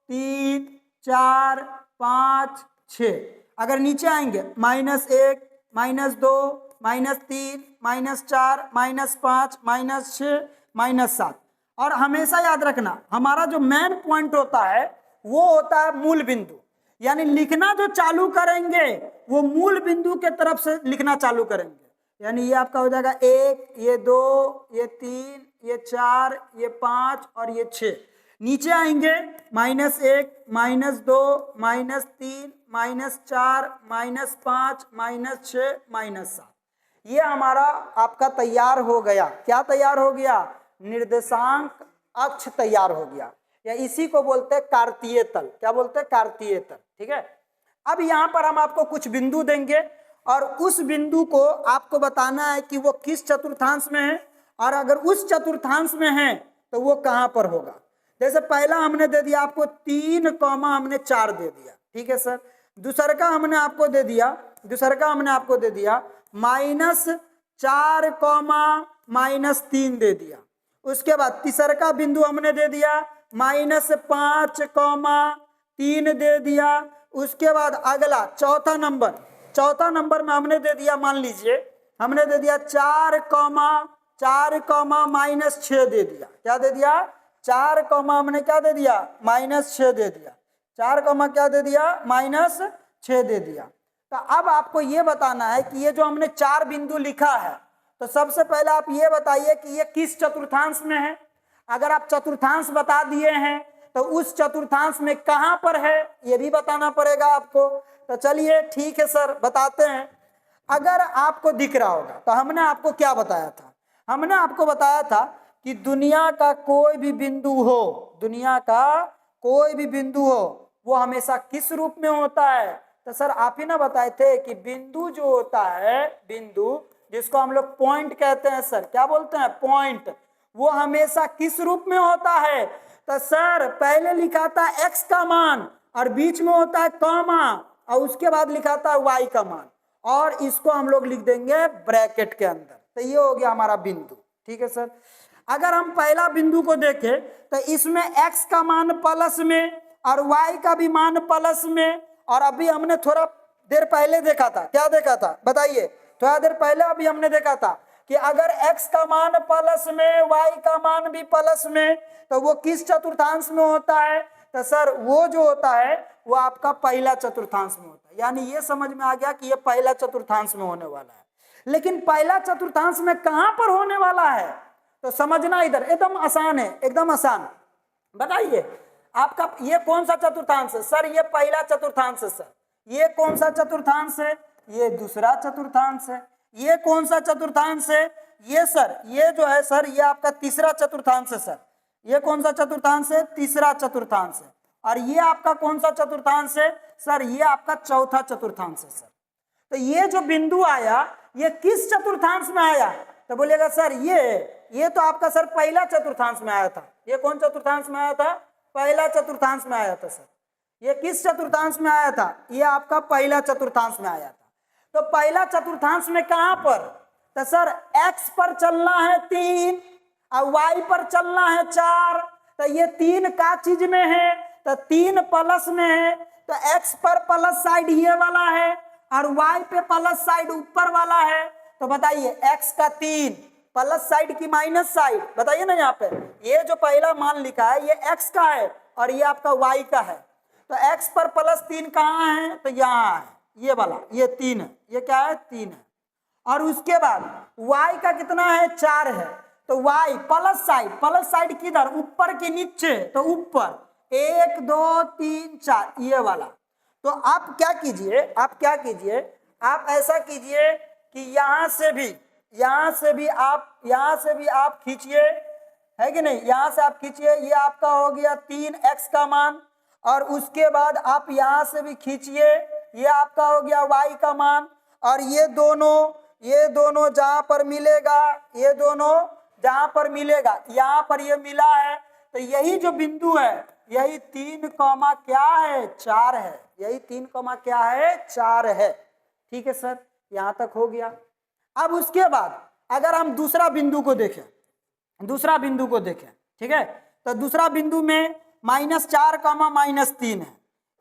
3, 4, 5, 6, अगर नीचे आएंगे -1, -2, -3, -4, -5, -6, -7। और हमेशा याद रखना हमारा जो मेन पॉइंट होता है वो होता है मूल बिंदु, यानी लिखना जो चालू करेंगे वो मूल बिंदु के तरफ से लिखना चालू करेंगे। यानी ये आपका हो जाएगा 1, ये 2, ये 3, ये 4, ये 5 और ये 6। नीचे आएंगे -1, -2, -3, -4, -5, -6, -7। ये हमारा आपका तैयार हो गया। क्या तैयार हो गया? निर्देशांक अक्ष तैयार हो गया, या इसी को बोलते हैं कार्तीय तल। क्या बोलते हैं? कार्तीय तल। ठीक है। अब यहाँ पर हम आपको कुछ बिंदु देंगे और उस बिंदु को आपको बताना है कि वो किस चतुर्थांश में है, और अगर उस चतुर्थांश में है तो वो कहाँ पर होगा। जैसे पहला हमने दे दिया आपको 3, हमने 4 दे दिया। ठीक है सर। दूसरा का हमने आपको दे दिया -4, -3 दे दिया। उसके बाद तीसरा का बिंदु हमने दे दिया -5, 3 दे दिया। उसके बाद अगला चौथा नंबर में हमने दे दिया, मान लीजिए हमने दे दिया 4, -6 दे दिया। क्या दे दिया? 4, हमने क्या दे दिया? -6 दे दिया। 4, क्या दे दिया? -6 दे दिया। तो अब आपको ये बताना है कि ये जो हमने 4 बिंदु लिखा है, तो सबसे पहले आप ये बताइए कि ये किस चतुर्थांश में है। अगर आप चतुर्थांश बता दिए हैं तो उस चतुर्थांश में कहां पर है ये भी बताना पड़ेगा आपको। तो चलिए ठीक है सर, बताते हैं। अगर आपको दिख रहा होगा तो हमने आपको क्या बताया था? हमने आपको बताया था कि दुनिया का कोई भी बिंदु हो वो हमेशा किस रूप में होता है। तो सर आप ही ना बताए थे कि बिंदु जो होता है, बिंदु जिसको हम लोग पॉइंट कहते हैं सर, क्या बोलते हैं? पॉइंट। वो हमेशा किस रूप में होता है? तो सर पहले लिखा था x का मान और बीच में होता है कॉमा और उसके बाद लिखा था y का मान, और इसको हम लोग लिख देंगे ब्रैकेट के अंदर। तो ये हो गया हमारा बिंदु। ठीक है सर। अगर हम पहला बिंदु को देखें तो इसमें x का मान प्लस में और y का भी मान प्लस में, और अभी हमने थोड़ा देर पहले देखा था, क्या देखा था बताइए? थोड़ा देर पहले अभी हमने देखा था कि अगर x का मान प्लस में, y का मान भी प्लस में, तो वो किस चतुर्थांश में होता है? तो सर वो जो होता है वो आपका पहला चतुर्थांश में होता है। यानी ये समझ में आ गया कि ये पहला चतुर्थांश में होने वाला है। लेकिन पहला चतुर्थांश में कहां पर होने वाला है? तो समझना इधर, एकदम आसान है, एकदम आसान। बताइए आपका ये कौन सा चतुर्थांश है? सर ये पहला चतुर्थांश है सर। ये कौन सा चतुर्थांश है? ये दूसरा चतुर्थांश है। ये कौन सा चतुर्थांश है? ये सर ये जो है सर ये आपका तीसरा चतुर्थांश है सर। ये कौन सा चतुर्थांश है? तीसरा चतुर्थांश है। और ये आपका कौन सा चतुर्थांश है? सर ये आपका चौथा चतुर्थांश है सर। तो ये जो बिंदु आया ये किस चतुर्थांश में आया? तो बोलिएगा सर ये तो आपका सर पहला चतुर्थांश में आया था। ये कौन चतुर्थांश में आया था? पहला चतुर्थांश में आया था सर। ये किस चतुर्थांश में आया था? ये आपका पहला चतुर्थांश में आया था। तो पहला चतुर्थांश में कहां पर? तो सर x पर चलना है 3 और y पर चलना है 4। तो ये 3 का चीज में है? तो 3 प्लस में है। तो x पर प्लस साइड ये वाला है और y पे प्लस साइड ऊपर वाला है। तो बताइए x का 3 प्लस साइड की माइनस साइड, बताइए ना। यहाँ पे ये जो पहला मान लिखा है ये x का है और ये आपका y का है। तो x पर +3 कहाँ है? तो यहाँ है, ये वाला, ये 3 है। ये क्या है? 3 है। और उसके बाद y का कितना है? 4 है। तो y प्लस साइड किधर? ऊपर के नीचे, तो ऊपर 1 2 3 4 ये वाला। तो आप क्या कीजिए, आप ऐसा कीजिए कि यहाँ से भी आप खींचिए, है कि नहीं? यहाँ से आप खींचिए, ये आपका हो गया 3x का मान, और उसके बाद आप यहाँ से भी खींचिए, ये आपका हो गया y का मान। और ये दोनों जहाँ पर मिलेगा, यहाँ पर ये मिला है, तो यही जो बिंदु है यही 3 क्या है? 4 है। यही 3 क्या है? 4 है। ठीक है सर, यहाँ तक हो गया। अब उसके बाद अगर हम दूसरा बिंदु को देखें, ठीक है, तो दूसरा बिंदु में -4, -3 है।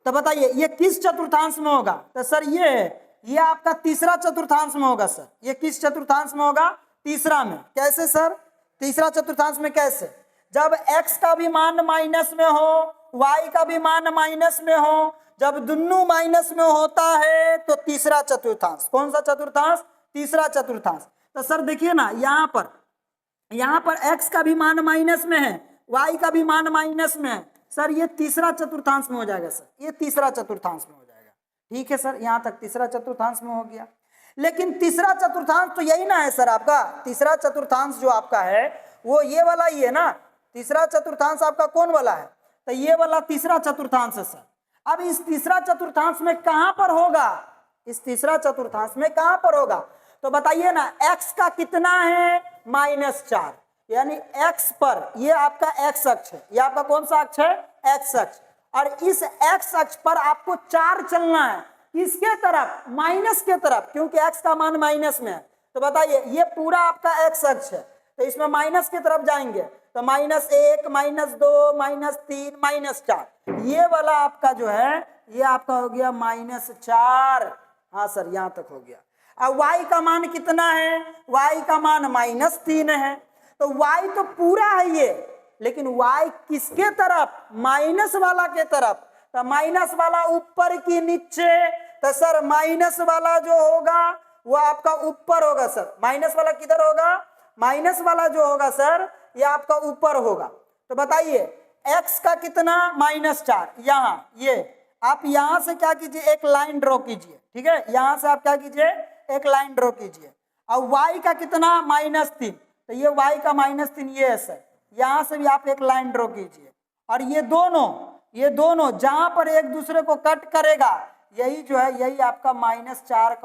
तो बताइए ये किस चतुर्थांश में होगा? तो सर ये है, ये आपका तीसरा चतुर्थांश में होगा सर। ये किस चतुर्थांश में होगा? तीसरा में। कैसे सर? तीसरा चतुर्थांश में कैसे? जब x का भी मान माइनस में हो, y का भी मान माइनस में हो, जब दोनों माइनस में होता है तो तीसरा चतुर्थांश। कौन सा चतुर्थांश? तीसरा चतुर्थांश। तो सर देखिए ना, यहाँ पर x का भी मान माइनस में है, y का भी मान माइनस में है सर, ये तीसरा चतुर्थांश में हो जाएगा सर, ये तीसरा चतुर्थांश में हो जाएगा। ठीक है सर, यहाँ तक तीसरा चतुर्थांश में हो गया। लेकिन तीसरा चतुर्थांश तो यही ना है सर आपका। तीसरा चतुर्थांश जो आपका है वो ये वाला ही है ना। तीसरा चतुर्थांश आपका कौन वाला है? तो ये वाला तीसरा चतुर्थांश है सर। अब इस तीसरा चतुर्थांश में कहां पर होगा? इस तीसरा चतुर्थांश में कहां पर होगा? तो बताइए ना, x का कितना है? -4, यानी x पर, ये आपका x अक्ष है, ये आपका कौन सा अक्ष है? x अक्ष। और इस x अक्ष पर आपको 4 चलना है। किसके तरफ? माइनस के तरफ, क्योंकि x का मान माइनस में है। तो बताइए ये पूरा आपका x अक्ष है, तो इसमें माइनस की तरफ जाएंगे तो -1, -2, -3, -4, ये वाला आपका जो है ये आपका हो गया -4। हाँ सर, यहाँ तक हो गया। अब y का मान कितना है? y का मान -3 है। तो y तो पूरा है ये, लेकिन y किसके तरफ? माइनस वाला के तरफ। तो माइनस वाला ऊपर की नीचे, तो सर माइनस वाला जो होगा वो आपका ऊपर होगा सर। माइनस वाला किधर होगा? माइनस वाला जो होगा सर ये आपका ऊपर होगा। तो बताइए x का कितना? -4। यहाँ ये आप यहाँ से क्या कीजिए? एक लाइन ड्रॉ कीजिए। ठीक है, यहाँ से आप क्या कीजिए? एक लाइन ड्रॉ कीजिए। अब y का कितना? -3, तो ये y का -3 ये है सर। यहाँ से भी आप एक लाइन ड्रॉ कीजिए। और ये दोनों जहां पर एक दूसरे को कट करेगा, यही जो है यही आपका -4,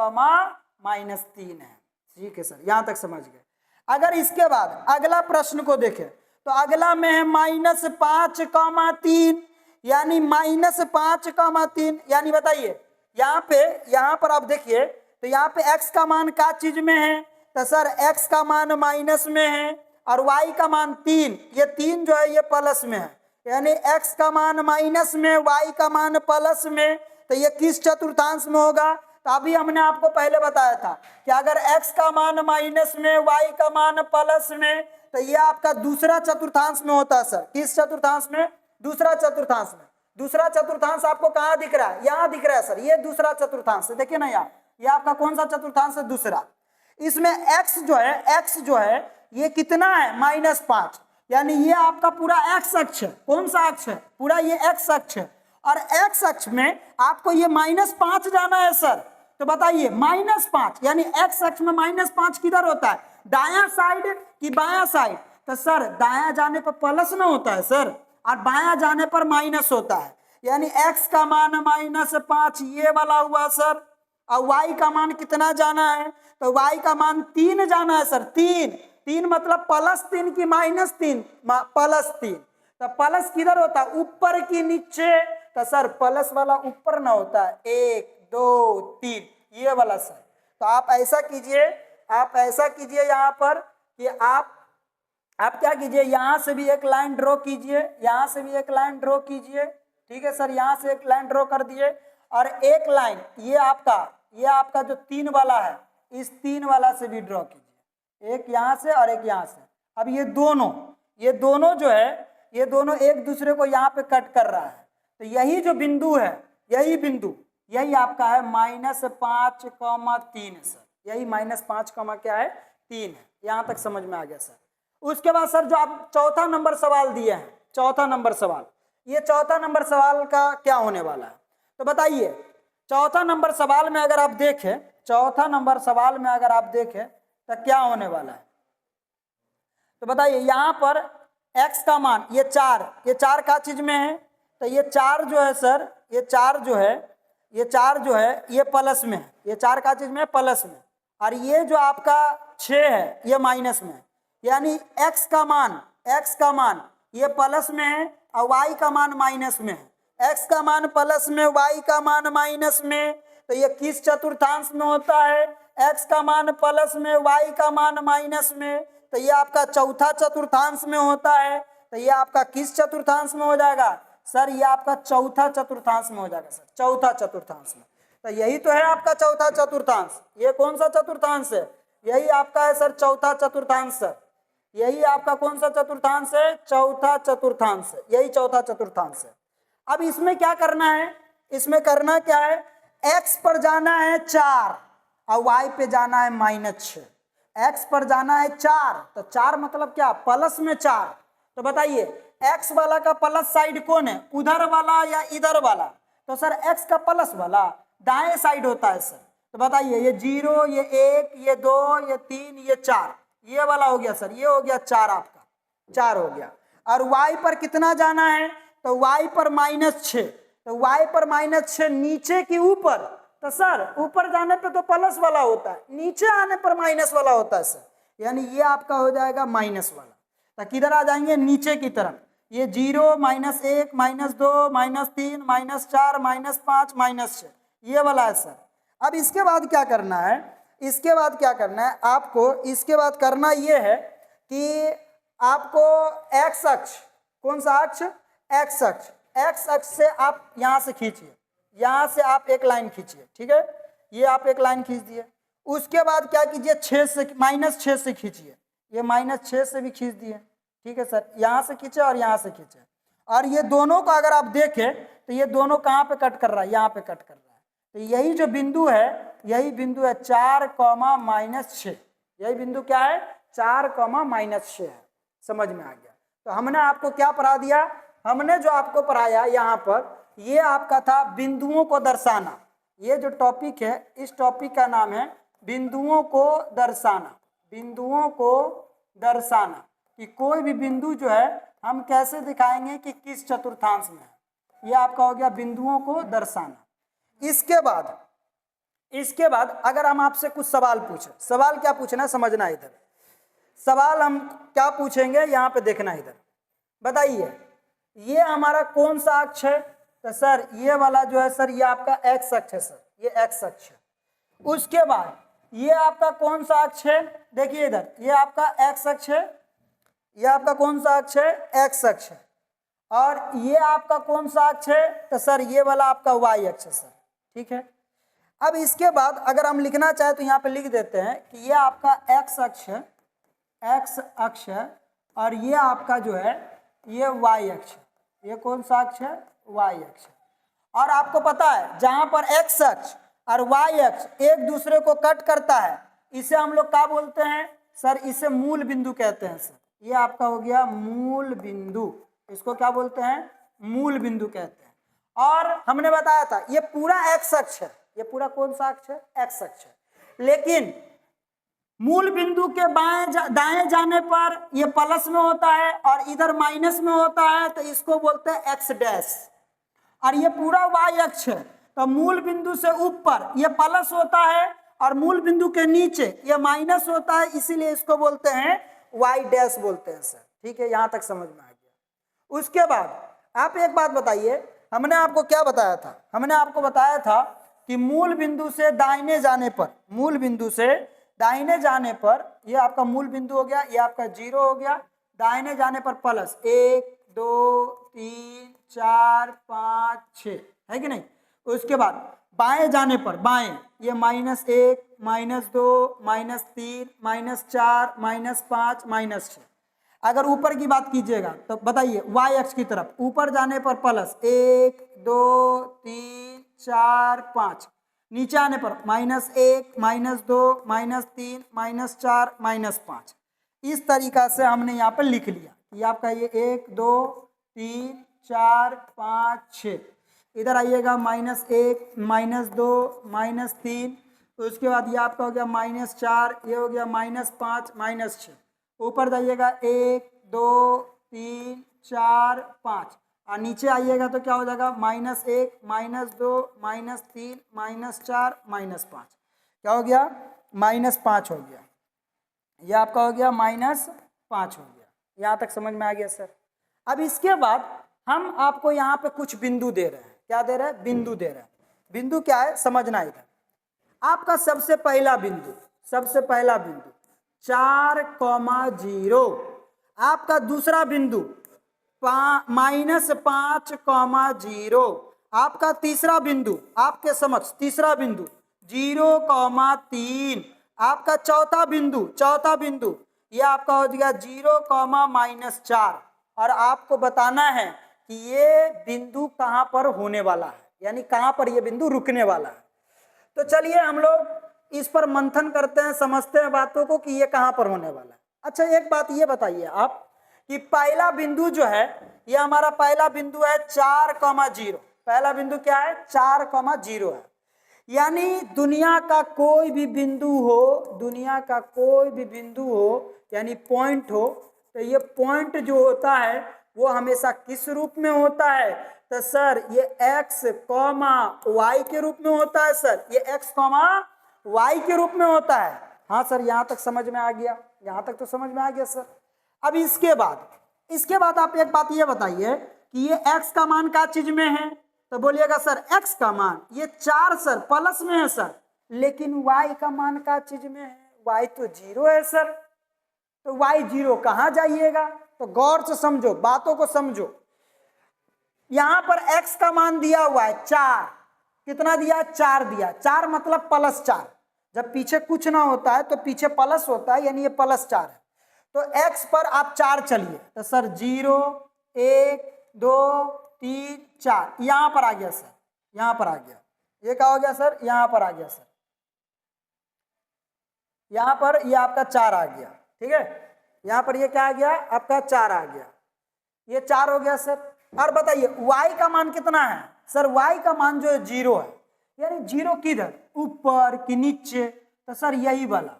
-3 है। ठीक है सर, यहाँ तक समझ गए। अगर इसके बाद अगला प्रश्न को देखें तो अगला में है -5, यानी -5, यानी बताइए यहाँ पर आप देखिए तो यहाँ पे x का मान क्या चीज में है? तो सर x का मान माइनस में है और y का मान 3, ये 3 जो है ये प्लस में है, यानी x का मान माइनस में, y का मान प्लस में। तो ये किस चतुर्थांश में होगा? तो अभी हमने आपको पहले बताया था कि अगर x का मान माइनस में, y का मान प्लस में, तो ये आपका दूसरा चतुर्थांश में होता है सर। किस चतुर्थांश में? दूसरा चतुर्थांश में। दूसरा चतुर्थांश आपको कहाँ दिख रहा है? यहाँ दिख रहा है सर, ये दूसरा चतुर्थांश है। देखिए ना यहाँ, ये आपका कौन सा चतुर्थांश है? दूसरा। इसमें x जो है ये कितना है? -5, यानी ये आपका पूरा x अक्ष है। कौन सा अक्ष है? पूरा ये x अक्ष है। और x अक्ष में आपको ये -5 जाना है सर। तो बताइए -5, यानी x अक्ष में -5 किधर होता है? दायां साइड कि बायां साइड? तो सर दायां जाने पर प्लस ना होता है सर, और बायां जाने पर माइनस होता है। यानी x का मान -5 ये वाला हुआ सर। और y का मान कितना जाना है? तो y का मान 3 जाना है सर। 3 मतलब +3 की -3? +3। तो प्लस किधर होता है? ऊपर की नीचे? तो सर प्लस वाला ऊपर ना होता है, 1, 2, 3 ये वाला सर। तो आप ऐसा कीजिए यहाँ पर कि आप क्या कीजिए, यहाँ से भी एक लाइन ड्रॉ कीजिए, यहाँ से भी एक लाइन ड्रॉ कीजिए। ठीक है सर, यहाँ से एक लाइन ड्रॉ कर दिए और एक लाइन ये आपका जो 3 वाला है, इस 3 वाला से भी ड्रॉ कीजिए, एक यहाँ से और एक यहाँ से। अब ये दोनों जो है ये दोनों एक दूसरे को यहाँ पे कट कर रहा है। तो यही जो बिंदु है, यही आपका है -5, 3 सर। यही -5, क्या है? 3 है। यहाँ तक समझ में आ गया सर। उसके बाद सर जो आप चौथा नंबर सवाल दिए हैं, चौथा नंबर सवाल, ये चौथा नंबर सवाल का क्या होने वाला है? तो बताइए चौथा नंबर सवाल में अगर आप देखें तो क्या होने वाला है? तो बताइए यहाँ पर x का मान ये 4 का चीज में है? तो ये 4 जो है सर, ये 4 जो है ये प्लस में है। ये 4 का चीज में प्लस में, और ये जो आपका 6 है ये माइनस में है। यानी x का मान ये प्लस में है और y का मान माइनस में है। x का मान प्लस में, y का मान माइनस में। तो ये किस चतुर्थांश में होता है? x का मान प्लस में, y का मान माइनस में। तो ये आपका चौथा चतुर्थांश में होता है। तो ये आपका किस चतुर्थांश में हो जाएगा? सर ये आपका चौथा चतुर्थांश में हो जाएगा सर, चौथा चतुर्थांश में। तो यही तो है आपका चौथा चतुर्थांश। ये कौन सा चतुर्थांश है? यही आपका है सर चौथा चतुर्थांश सर। यही आपका कौन सा चतुर्थांश है? चौथा चतुर्थांश है, यही चौथा चतुर्थांश है। अब इसमें क्या करना है? इसमें करना क्या है? x पर जाना है 4 और y पे जाना है -6। x पर जाना है 4, तो 4 मतलब क्या? प्लस में 4। तो बताइए x वाला का प्लस साइड कौन है? उधर वाला या इधर वाला? तो सर x का प्लस वाला दाएं साइड होता है सर। तो बताइए ये 0, ये 1, ये 2, ये 3, ये 4, ये वाला हो गया सर, ये हो गया 4, आपका 4 हो गया। और y पर कितना जाना है? तो y पर -6। तो y पर -6 नीचे की ऊपर? तो सर ऊपर जाने पे तो प्लस वाला होता है, नीचे आने पर माइनस वाला होता है सर। यानी ये आपका हो जाएगा माइनस वाला। तो किधर आ जाएंगे? नीचे की तरफ। ये 0, -1, -2, -3, -4, -5, -6, ये वाला है सर। अब इसके बाद क्या करना है? इसके बाद क्या करना है आपको? इसके बाद करना ये है कि आपको एक्स अक्ष, कौन सा अक्ष? एक्स अक्ष। एक्स अक्ष से आप यहाँ से खींचिए, यहाँ से आप एक लाइन खींचिए, ठीक है? ये आप एक लाइन खींच दिए। उसके बाद क्या कीजिए? 6 से -6 से खींचिए, ये -6 से भी खींच दिए, ठीक है सर? यहाँ से खींचे और यहाँ से खींचे। और ये दोनों को अगर आप देखें तो ये दोनों कहाँ पे कट कर रहा है? यहाँ पे कट कर रहा है। तो यही जो बिंदु है, यही बिंदु है 4, -6। यही बिंदु क्या है? 4, -6 है। समझ में आ गया? तो हमने आपको क्या पढ़ा दिया? हमने जो आपको पढ़ाया यहाँ पर, ये आपका था बिंदुओं को दर्शाना। ये जो टॉपिक है, इस टॉपिक का नाम है बिंदुओं को दर्शाना। बिंदुओं को दर्शाना कि कोई भी बिंदु जो है हम कैसे दिखाएंगे कि किस चतुर्थांश में है। ये आपका हो गया बिंदुओं को दर्शाना। इसके बाद अगर हम आपसे कुछ सवाल पूछें, सवाल क्या पूछना है समझना है। इधर सवाल हम क्या पूछेंगे, यहाँ पे देखना है। इधर बताइए ये हमारा कौन सा अक्ष है? तो सर ये वाला जो है सर, ये आपका एक्स अक्ष है सर, ये एक्स अक्ष है। उसके बाद ये आपका कौन सा अक्ष है? देखिए इधर, ये आपका एक्स अक्ष है। ये आपका कौन सा अक्ष है? एक्स अक्ष है। और ये आपका कौन सा अक्ष है? तो सर ये वाला आपका वाई अक्ष है सर, ठीक है? अब इसके बाद अगर हम लिखना चाहे तो यहाँ पे लिख देते हैं कि ये आपका एक्स अक्ष है, एक्स अक्ष है, और ये आपका जो है ये वाई अक्ष है। ये कौन सा अक्ष है? वाई अक्ष है। और आपको पता है जहां पर एक्स अक्ष और वाई अक्ष एक दूसरे को कट करता है, इसे हम लोग क्या बोलते हैं? सर इसे मूल बिंदु कहते हैं सर। ये आपका हो गया मूल बिंदु। इसको क्या बोलते हैं? मूल बिंदु कहते हैं। और हमने बताया था ये पूरा एक्स अक्ष है। ये पूरा कौन सा अक्ष है? एक्स अक्ष है। लेकिन मूल बिंदु के दाएं जाने पर ये प्लस में होता है और इधर माइनस में होता है, तो इसको बोलते हैं एक्स डैश। और ये पूरा वाई अक्ष है, तो मूल बिंदु से ऊपर ये प्लस होता है और मूल बिंदु के नीचे ये माइनस होता है, इसीलिए इसको बोलते हैं वाई डैश बोलते हैं सर। ठीक है, यहां तक समझ में आ गया। उसके बाद आप एक बात बताइए, हमने आपको क्या बताया था? हमने आपको बताया था कि मूल बिंदु से दाहिने जाने पर, मूल बिंदु से दाहिने जाने पर, ये आपका मूल बिंदु हो गया, ये आपका 0 हो गया। दाहिने जाने पर प्लस 1, 2, 3, 4, 5, 6 है कि नहीं? उसके बाद बाएं जाने पर, बाएं ये -1, -2, -3, -4, -5, -6। अगर ऊपर की बात कीजिएगा तो बताइए वाई अक्ष की तरफ ऊपर जाने पर प्लस 1, 2, 3, 4, 5। नीचे आने पर -1, -2, -3, -4, -5। इस तरीका से हमने यहाँ पर लिख लिया। ये आपका ये 1, 2, 3, 4, 5, 6। इधर आइएगा -1, -2, -3। उसके बाद ये आपका हो गया -4, ये हो गया -5, -6। ऊपर जाइएगा 1, 2, 3, 4, 5 और नीचे आइएगा तो क्या हो जाएगा? -1, -2, -3, -4, -5। क्या हो गया? -5 हो गया। ये आपका हो गया -5 हो गया। यहाँ तक समझ में आ गया सर? अब इसके बाद हम आपको यहाँ पे कुछ बिंदु दे रहे हैं। क्या दे रहे हैं? बिंदु दे रहे हैं। बिंदु क्या है समझना। इधर आपका सबसे पहला बिंदु, सबसे पहला बिंदु 4, 0। आपका दूसरा बिंदु -5,0 आपका तीसरा बिंदु आपके समक्ष, तीसरा बिंदु 0,3 आपका चौथा बिंदु ये आपका हो जाएगा 0,-4 और आपको बताना है कि ये बिंदु कहां पर होने वाला है, यानी कहां पर ये बिंदु रुकने वाला है। तो चलिए हम लोग इस पर मंथन करते हैं, समझते हैं बातों को कि ये कहां पर होने वाला है। अच्छा एक बात ये बताइए आप कि पहला बिंदु जो है ये हमारा पहला बिंदु है 4,0, पहला बिंदु क्या है 4,0 है, यानी दुनिया का कोई भी बिंदु हो, यानी पॉइंट हो, तो ये पॉइंट जो होता है वो हमेशा किस रूप में होता है, तो सर ये x, y के रूप में होता है सर, ये x, y के रूप में होता है। हाँ सर यहाँ तक समझ में आ गया, यहाँ तक तो समझ में आ गया सर। अब इसके बाद आप एक बात ये बताइए कि ये x का मान क्या चीज में है, तो बोलिएगा सर x का मान ये 4 सर प्लस में है सर, लेकिन y का मान क्या चीज में है, y तो 0 है सर, तो y 0 कहाँ जाइएगा, तो गौर से समझो, बातों को समझो। यहां पर x का मान दिया हुआ है 4, कितना दिया, 4 दिया, 4 मतलब +4, जब पीछे कुछ ना होता है तो पीछे प्लस होता है, यानी ये +4 है। तो x पर आप 4 चलिए, तो सर 0, 1, 2, 3, 4 यहां पर आ गया सर, यहां पर आ गया, ये क्या हो गया सर, यहां पर आ गया सर, यहां पर ये आपका 4 आ गया, ठीक है, यहां पर ये क्या आ गया आपका 4 आ गया, ये 4 हो गया सर। और बताइए y का मान कितना है, सर y का मान जो है 0 है, यानी 0 किधर, ऊपर कि नीचे, तो सर यही वाला।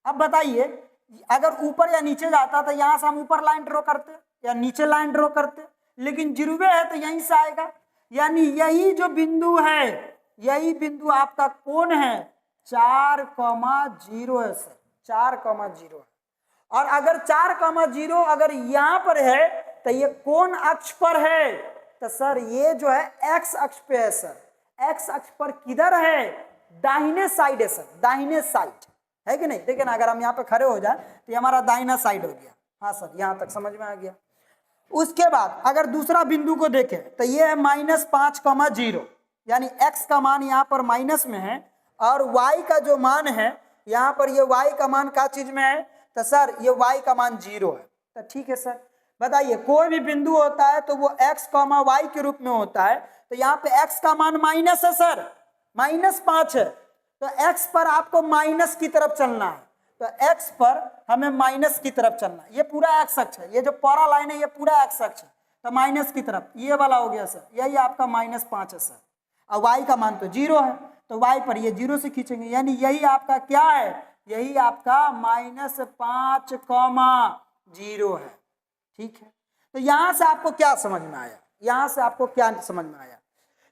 अब बताइए अगर ऊपर या नीचे जाता तो यहां से हम ऊपर लाइन ड्रॉ करते या नीचे लाइन ड्रॉ करते, लेकिन 0 है तो यहीं से आएगा, यानी यही जो बिंदु है, यही बिंदु आपका कौन है, 4,0 है सर, 4,0 है। और अगर 4,0 अगर यहां पर है तो ये कौन अक्ष पर है, तो सर ये जो है x अक्ष पे है सर, x अक्ष पर किधर है, दाहिने साइड है सर, दाहिने साइड है कि नहीं, देखिए ना अगर हम यहाँ पे खड़े हो जाए तो ये हमारा दाहिना साइड हो गया। हाँ सर यहाँ तक समझ में आ गया। उसके बाद अगर दूसरा बिंदु को देखें तो ये है -5,0, यानी x का मान यहाँ पर माइनस में है और y का जो मान है यहाँ पर ये y का मान क्या चीज में है, तो सर ये y का मान 0 है। तो ठीक है सर, बताइए कोई भी बिंदु होता है तो वो x, y के रूप में होता है, तो यहाँ पे x का मान माइनस है सर, -5 है, तो x पर आपको माइनस की तरफ चलना है, तो x पर हमें माइनस की तरफ चलना है। ये पूरा x अक्ष है, ये जो परा लाइन है ये पूरा x अक्ष है, तो माइनस की तरफ ये वाला हो गया सर, यही आपका -5 है सर, और y का मान तो 0 है, तो y पर ये 0 से खींचेंगे, यानी यही आपका क्या है, यही आपका -5,0 है। ठीक है, तो यहां से आपको क्या समझ में आया, यहां से आपको क्या समझ में आया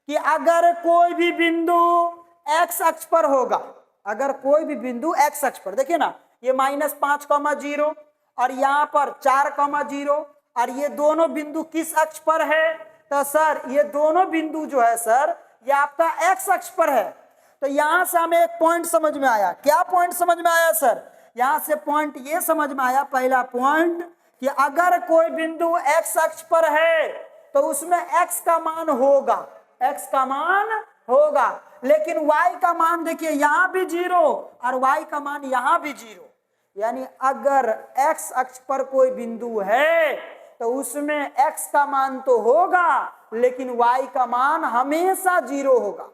कि अगर कोई भी बिंदु x अक्ष पर होगा, अगर कोई भी बिंदु x अक्ष पर, देखिए ना ये -5,0 और यहाँ पर 4,0 और ये दोनों बिंदु किस अक्ष पर है, तो सर ये दोनों बिंदु जो है सर ये आपका x अक्ष पर है। तो यहां से हमें एक पॉइंट समझ में आया, क्या पॉइंट समझ में आया सर, यहां से पॉइंट ये समझ में आया, पहला पॉइंट कि अगर कोई बिंदु x अक्ष पर है तो उसमें x का मान होगा, x का मान होगा, लेकिन y का मान देखिए यहां भी 0 और y का मान यहां भी 0, यानी अगर x अक्ष पर कोई बिंदु है तो उसमें x का मान तो होगा लेकिन y का मान हमेशा 0 होगा,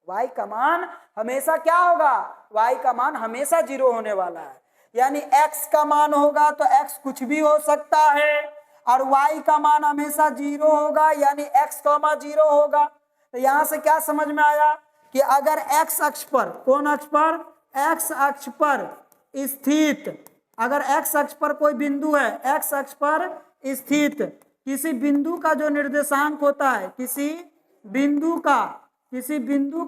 y का मान हमेशा क्या होगा, y का मान हमेशा 0 होने वाला है, यानी x का मान होगा तो x कुछ भी हो सकता है और y का मान हमेशा 0 होगा, यानी x, 0 होगा। तो यहां से क्या समझ में आया कि अगर x अक्ष पर, कौन अक्ष पर, x अक्ष पर स्थित, अगर x अक्ष पर कोई बिंदु है, x अक्ष पर स्थित किसी बिंदु का जो निर्देशांक होता है, किसी बिंदु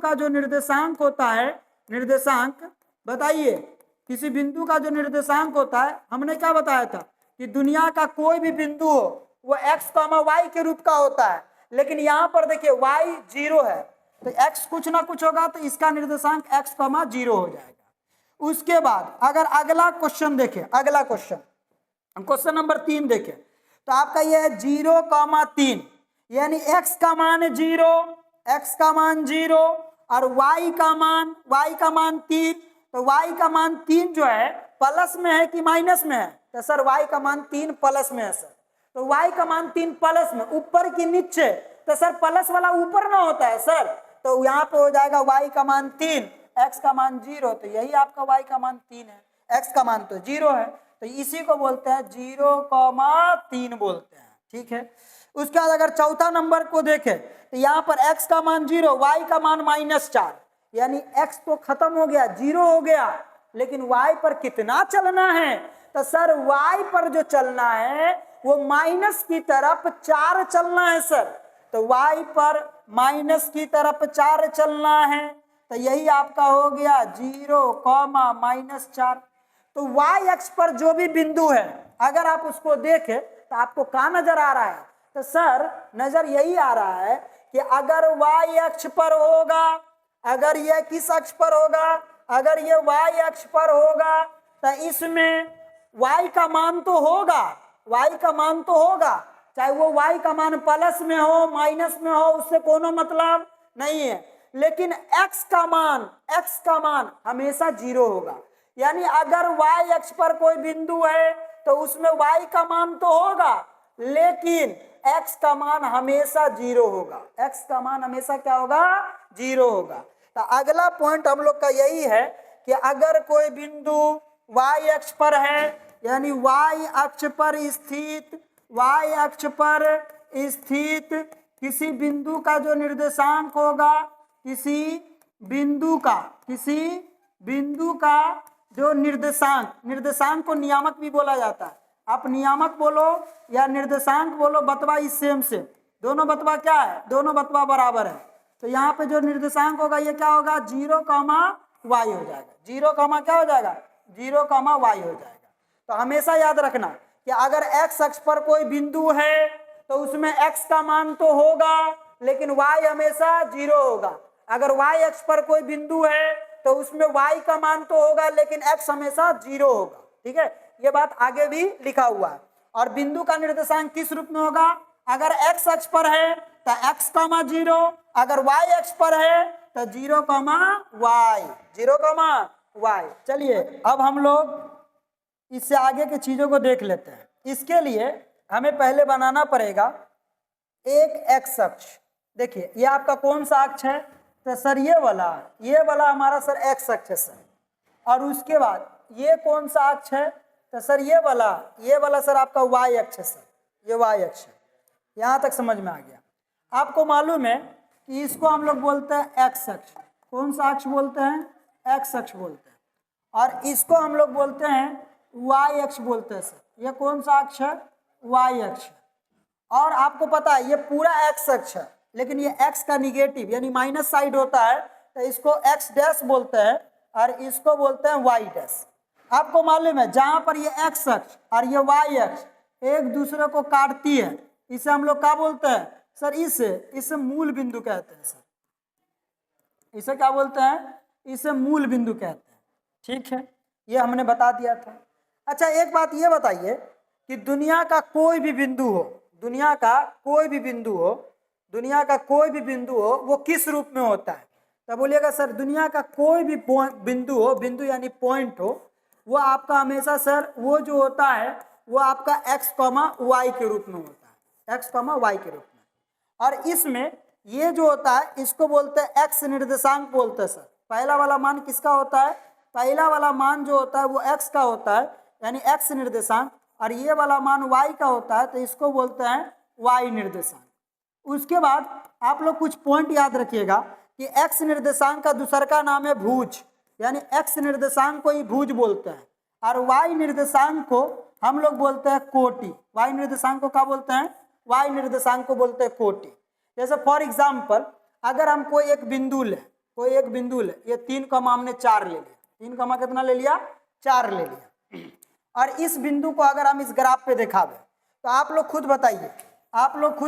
का जो निर्देशांक होता है, निर्देशांक बताइए, किसी बिंदु का जो निर्देशांक होता है, हमने क्या बताया था कि दुनिया का कोई भी बिंदु हो वो x, y के रूप का होता है, लेकिन यहाँ पर देखिए y 0 है तो x कुछ ना कुछ होगा तो इसका निर्देशांक x, 0 हो जाएगा। उसके बाद अगर अगला क्वेश्चन देखें, अगला क्वेश्चन नंबर 3 देखें, तो आपका ये है 0,3, यानी x का मान 0, x का मान 0 और y का मान 3। तो y का मान 3 जो है प्लस में है कि माइनस में है? तो सर y का मान 3 प्लस में है सर। तो y का मान 3 प्लस में, ऊपर की नीचे? तो सर प्लस वाला ऊपर ना होता है सर, तो यहाँ पे हो जाएगा y का मान 3, x का मान 0, तो यही आपका y का मान 3 है, x का मान तो 0 है, तो इसी को बोलते हैं 0,3 बोलते हैं। ठीक है, उसके बाद अगर चौथा नंबर को देखें तो यहाँ पर x का मान 0, y का मान -4, यानी x तो खत्म हो गया, 0 हो गया, लेकिन y पर कितना चलना है? तो सर y पर जो चलना है वो माइनस की तरफ 4 चलना है सर। तो y पर माइनस की तरफ 4 चलना है, तो यही आपका हो गया 0,-4। तो y अक्ष पर जो भी बिंदु है अगर आप उसको देखें तो आपको क्या नजर आ रहा है? तो सर नजर यही आ रहा है कि अगर y अक्ष पर होगा, अगर ये किस अक्ष पर होगा? अगर ये y अक्ष पर होगा तो इसमें y का मान तो होगा, y का मान तो होगा, चाहे वो y का मान प्लस में हो माइनस में हो, उससे कोनो मतलब नहीं है, लेकिन x का मान हमेशा 0 होगा। यानी अगर y अक्ष पर कोई बिंदु है तो उसमें y का मान तो होगा, लेकिन x का मान हमेशा 0 होगा, x का मान हमेशा क्या होगा? 0 होगा। तो अगला पॉइंट हम लोग का यही है कि अगर कोई बिंदु y अक्ष पर है, यानी y अक्ष पर स्थित किसी बिंदु का जो निर्देशांक होगा, किसी बिंदु का जो निर्देशांक को नियामक भी बोला जाता है। आप नियामक बोलो या निर्देशांक बोलो, बतवा इस सेम से, दोनों बतवा क्या है? दोनों बतवा बराबर है। तो यहाँ पे जो निर्देशांक होगा ये क्या होगा? 0,y हो जाएगा। 0, क्या हो जाएगा? 0,y हो जाएगा। तो हमेशा याद रखना कि अगर x अक्ष पर कोई बिंदु है तो उसमें x का मान तो होगा, लेकिन y हमेशा 0 होगा। अगर y अक्ष पर कोई बिंदु है तो उसमें y का मान तो होगा, लेकिन x हमेशा 0 होगा। ठीक है, ये बात आगे भी लिखा हुआ है। और बिंदु का निर्देशांक किस रूप में होगा? अगर x अक्ष पर है तो x, 0, अगर y अक्ष पर है तो 0,y। चलिए अब हम लोग इससे आगे की चीजों को देख लेते हैं। इसके लिए हमें पहले बनाना पड़ेगा एक x अक्ष। देखिए ये आपका कौन सा अक्ष है? तो सर ये वाला हमारा सर x अक्ष है सर। और उसके बाद ये कौन सा अक्ष है? तो सर ये वाला सर आपका y अक्ष है सर, ये y अक्ष है। यहाँ तक समझ में आ गया? आपको मालूम है कि इसको हम लोग बोलते हैं x अक्ष। कौन सा अक्ष बोलते हैं? x अक्ष बोलते हैं। और इसको हम लोग बोलते हैं y अक्ष बोलते हैं सर। ये कौन सा अक्ष है? y अक्ष है। और आपको पता है ये पूरा x अक्ष है, लेकिन ये x का निगेटिव यानी माइनस साइड होता है, तो इसको x डैश बोलते हैं और इसको बोलते हैं y डैश। आपको मालूम है जहां पर ये x अक्ष और ये y अक्ष एक दूसरे को काटती है, इसे हम लोग क्या बोलते हैं सर? इसे मूल बिंदु कहते हैं सर। इसे क्या बोलते हैं? इसे मूल बिंदु कहते हैं। ठीक है, ये हमने बता दिया था। अच्छा एक बात ये बताइए कि दुनिया का कोई भी बिंदु हो, वो किस रूप में होता है? तो बोलिएगा सर दुनिया का कोई भी बिंदु यानी पॉइंट हो, वो आपका हमेशा सर वो जो होता है वो आपका x, y के रूप में होता है, x, y के रूप में। और इसमें ये जो होता है इसको बोलते हैं x निर्देशांक बोलते हैं सर। पहला वाला मान किसका होता है? पहला वाला मान जो होता है वो x का होता है, यानी x निर्देशांक, और ये वाला मान y का होता है, तो इसको बोलते हैं y निर्देशांक। उसके बाद आप लोग कुछ पॉइंट याद रखिएगा कि x निर्देशांक का दूसरा का नाम है भुज, यानी x निर्देशांक को ही भुज बोलते हैं, और y निर्देशांक को हम लोग बोलते हैं कोटि। y निर्देशांक को क्या बोलते हैं? y निर्देशांक को बोलते हैं कोटि। जैसे फॉर एग्जाम्पल अगर हम कोई एक बिंदु ले, ये 3, हमने 4 ले लिया, 3, कितना ले लिया? 4 ले लिया। और इस बिंदु को अगर हम इस ग्राफ पे दिखावे तो आप लोग खुद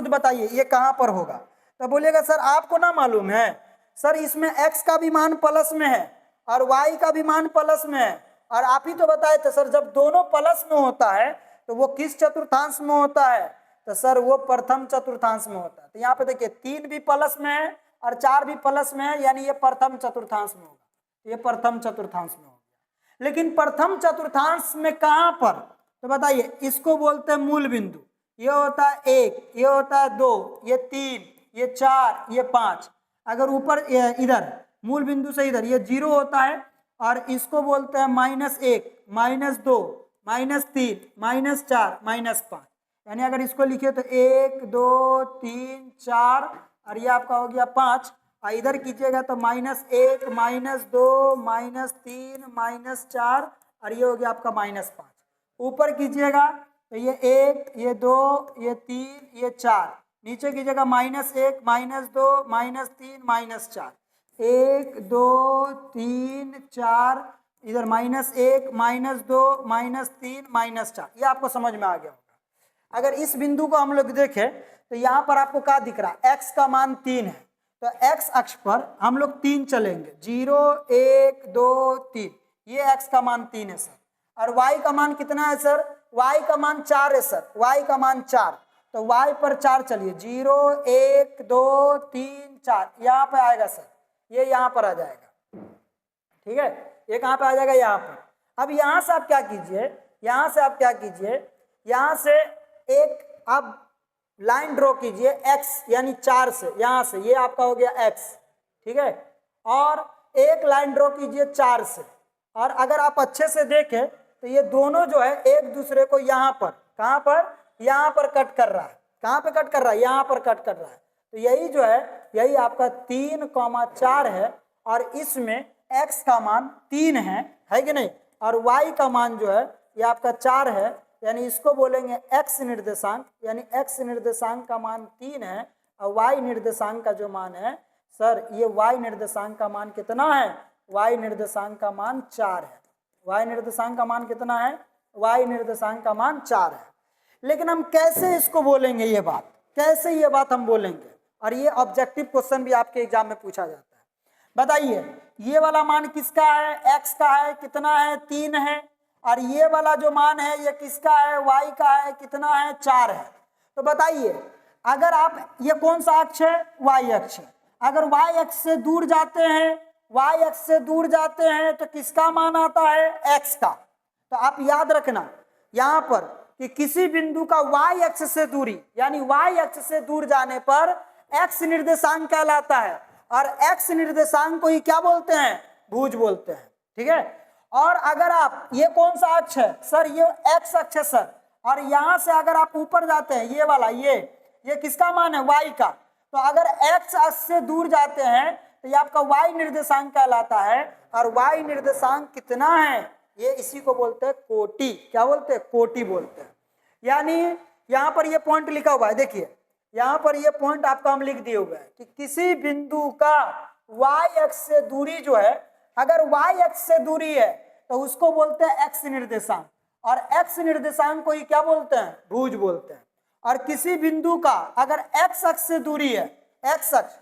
बताइए ये कहाँ पर होगा? तो बोलिएगा सर आपको ना मालूम है सर, इसमें x का भी मान प्लस में है और y का भी मान प्लस में है। और आप ही तो बताए थे सर जब दोनों प्लस में होता है तो वो किस चतुर्थांश में होता है? तो सर वो प्रथम चतुर्थांश में होता है। तो यहाँ पे देखिए 3 भी प्लस में है और 4 भी प्लस में है, यानी ये प्रथम चतुर्थांश में होगा, ये प्रथम चतुर्थांश में होगा। लेकिन प्रथम चतुर्थांश में कहाँ पर? तो बताइए, इसको बोलते हैं मूल बिंदु। ये होता है 1, ये होता है 2, ये 3, ये 4, ये 5। अगर ऊपर इधर मूल बिंदु से इधर ये 0 होता है, और इसको बोलते हैं -1, -2, -3, -4, -5। यानी अगर इसको लिखे तो 1, 2, 3, 4 और ये आपका हो गया 5, और इधर कीजिएगा तो -1, -2, -3, -4 और ये हो गया आपका -5। ऊपर कीजिएगा तो ये 1, ये 2, ये 3, ये 4। नीचे कीजिएगा -1, -2, -3, -4। 1, 2, 3, 4, इधर -1, -2, -3, -4। ये आपको समझ में आ गया होगा। अगर इस बिंदु को हम लोग देखें तो यहाँ पर आपको क्या दिख रहा है? x का मान 3 है, तो x अक्ष पर हम लोग 3 चलेंगे, 0, 1, 2, 3। ये x का मान 3 है सर। और y का मान कितना है सर? y का मान 4 है सर, y का मान 4। तो y पर 4 चलिए, 0, 1, 2, 3, 4 यहाँ पे आएगा सर, ये यहाँ पर आ जाएगा। ठीक है, ये कहाँ पे आ जाएगा? यहाँ पर। अब यहाँ से आप क्या कीजिए, यहाँ से आप क्या कीजिए, यहाँ से एक आप लाइन ड्रॉ कीजिए x यानी 4 से, यहाँ से ये आपका हो गया x। ठीक है, और एक लाइन ड्रॉ कीजिए 4 से। और अगर आप अच्छे से देखें तो ये दोनों जो है एक दूसरे को यहाँ पर, कहाँ पर? यहाँ पर कट कर रहा है। कहाँ पे कट कर रहा है? यहाँ पर कट कर रहा है। तो यही जो है, यही आपका 3,4 है, और इसमें x का मान 3 है कि नहीं? और y का मान जो है ये आपका 4 है, यानी इसको बोलेंगे x निर्देशांक, यानी x निर्देशांक का मान 3 है, और y निर्देशांक का जो मान है सर, ये y निर्देशांक का मान कितना है? y निर्देशांक का मान 4 है। y निर्देशांक का मान कितना है? y निर्देशांक का मान 4 है। लेकिन हम कैसे इसको बोलेंगे? ये बात कैसे, ये बात हम बोलेंगे, और ये ऑब्जेक्टिव क्वेश्चन भी आपके एग्जाम में पूछा जाता है। बताइए, ये वाला मान किसका है? x का है, कितना है? 3 है। और ये वाला जो मान है ये किसका है? y का है, कितना है? 4 है। तो बताइए, अगर आप, ये कौन सा अक्ष है? y अक्ष है। अगर y अक्ष से दूर जाते हैं, y अक्ष से दूर जाते हैं तो किसका मान आता है? x का। तो आप याद रखना यहाँ पर कि किसी बिंदु का y अक्ष से दूरी, यानी y अक्ष से दूर जाने पर x निर्देशांक कहलाता है, और x निर्देशांक को ही क्या बोलते हैं? भुज बोलते हैं। ठीक है, और अगर आप, ये कौन सा अक्ष है सर? ये x अक्ष है सर। और यहाँ से अगर आप ऊपर जाते हैं, ये वाला, ये किसका मान है? y का। तो अगर x अक्ष से दूर जाते हैं तो ये आपका y निर्देशांक कहलाता है, और y निर्देशांक कितना है? ये इसी को बोलते हैं कोटि। क्या बोलते हैं? कोटि बोलते हैं। यानी यहाँ पर ये पॉइंट लिखा हुआ है, देखिए यहाँ पर ये पॉइंट आपका हम लिख दिए हुए हैं कि किसी बिंदु का y अक्ष से दूरी जो है, अगर y अक्ष से दूरी है तो उसको बोलते हैं x निर्देशांक, और x निर्देशांक को ही क्या बोलते हैं? भुज बोलते हैं। और किसी बिंदु का अगर x अक्ष से दूरी है, x अक्ष,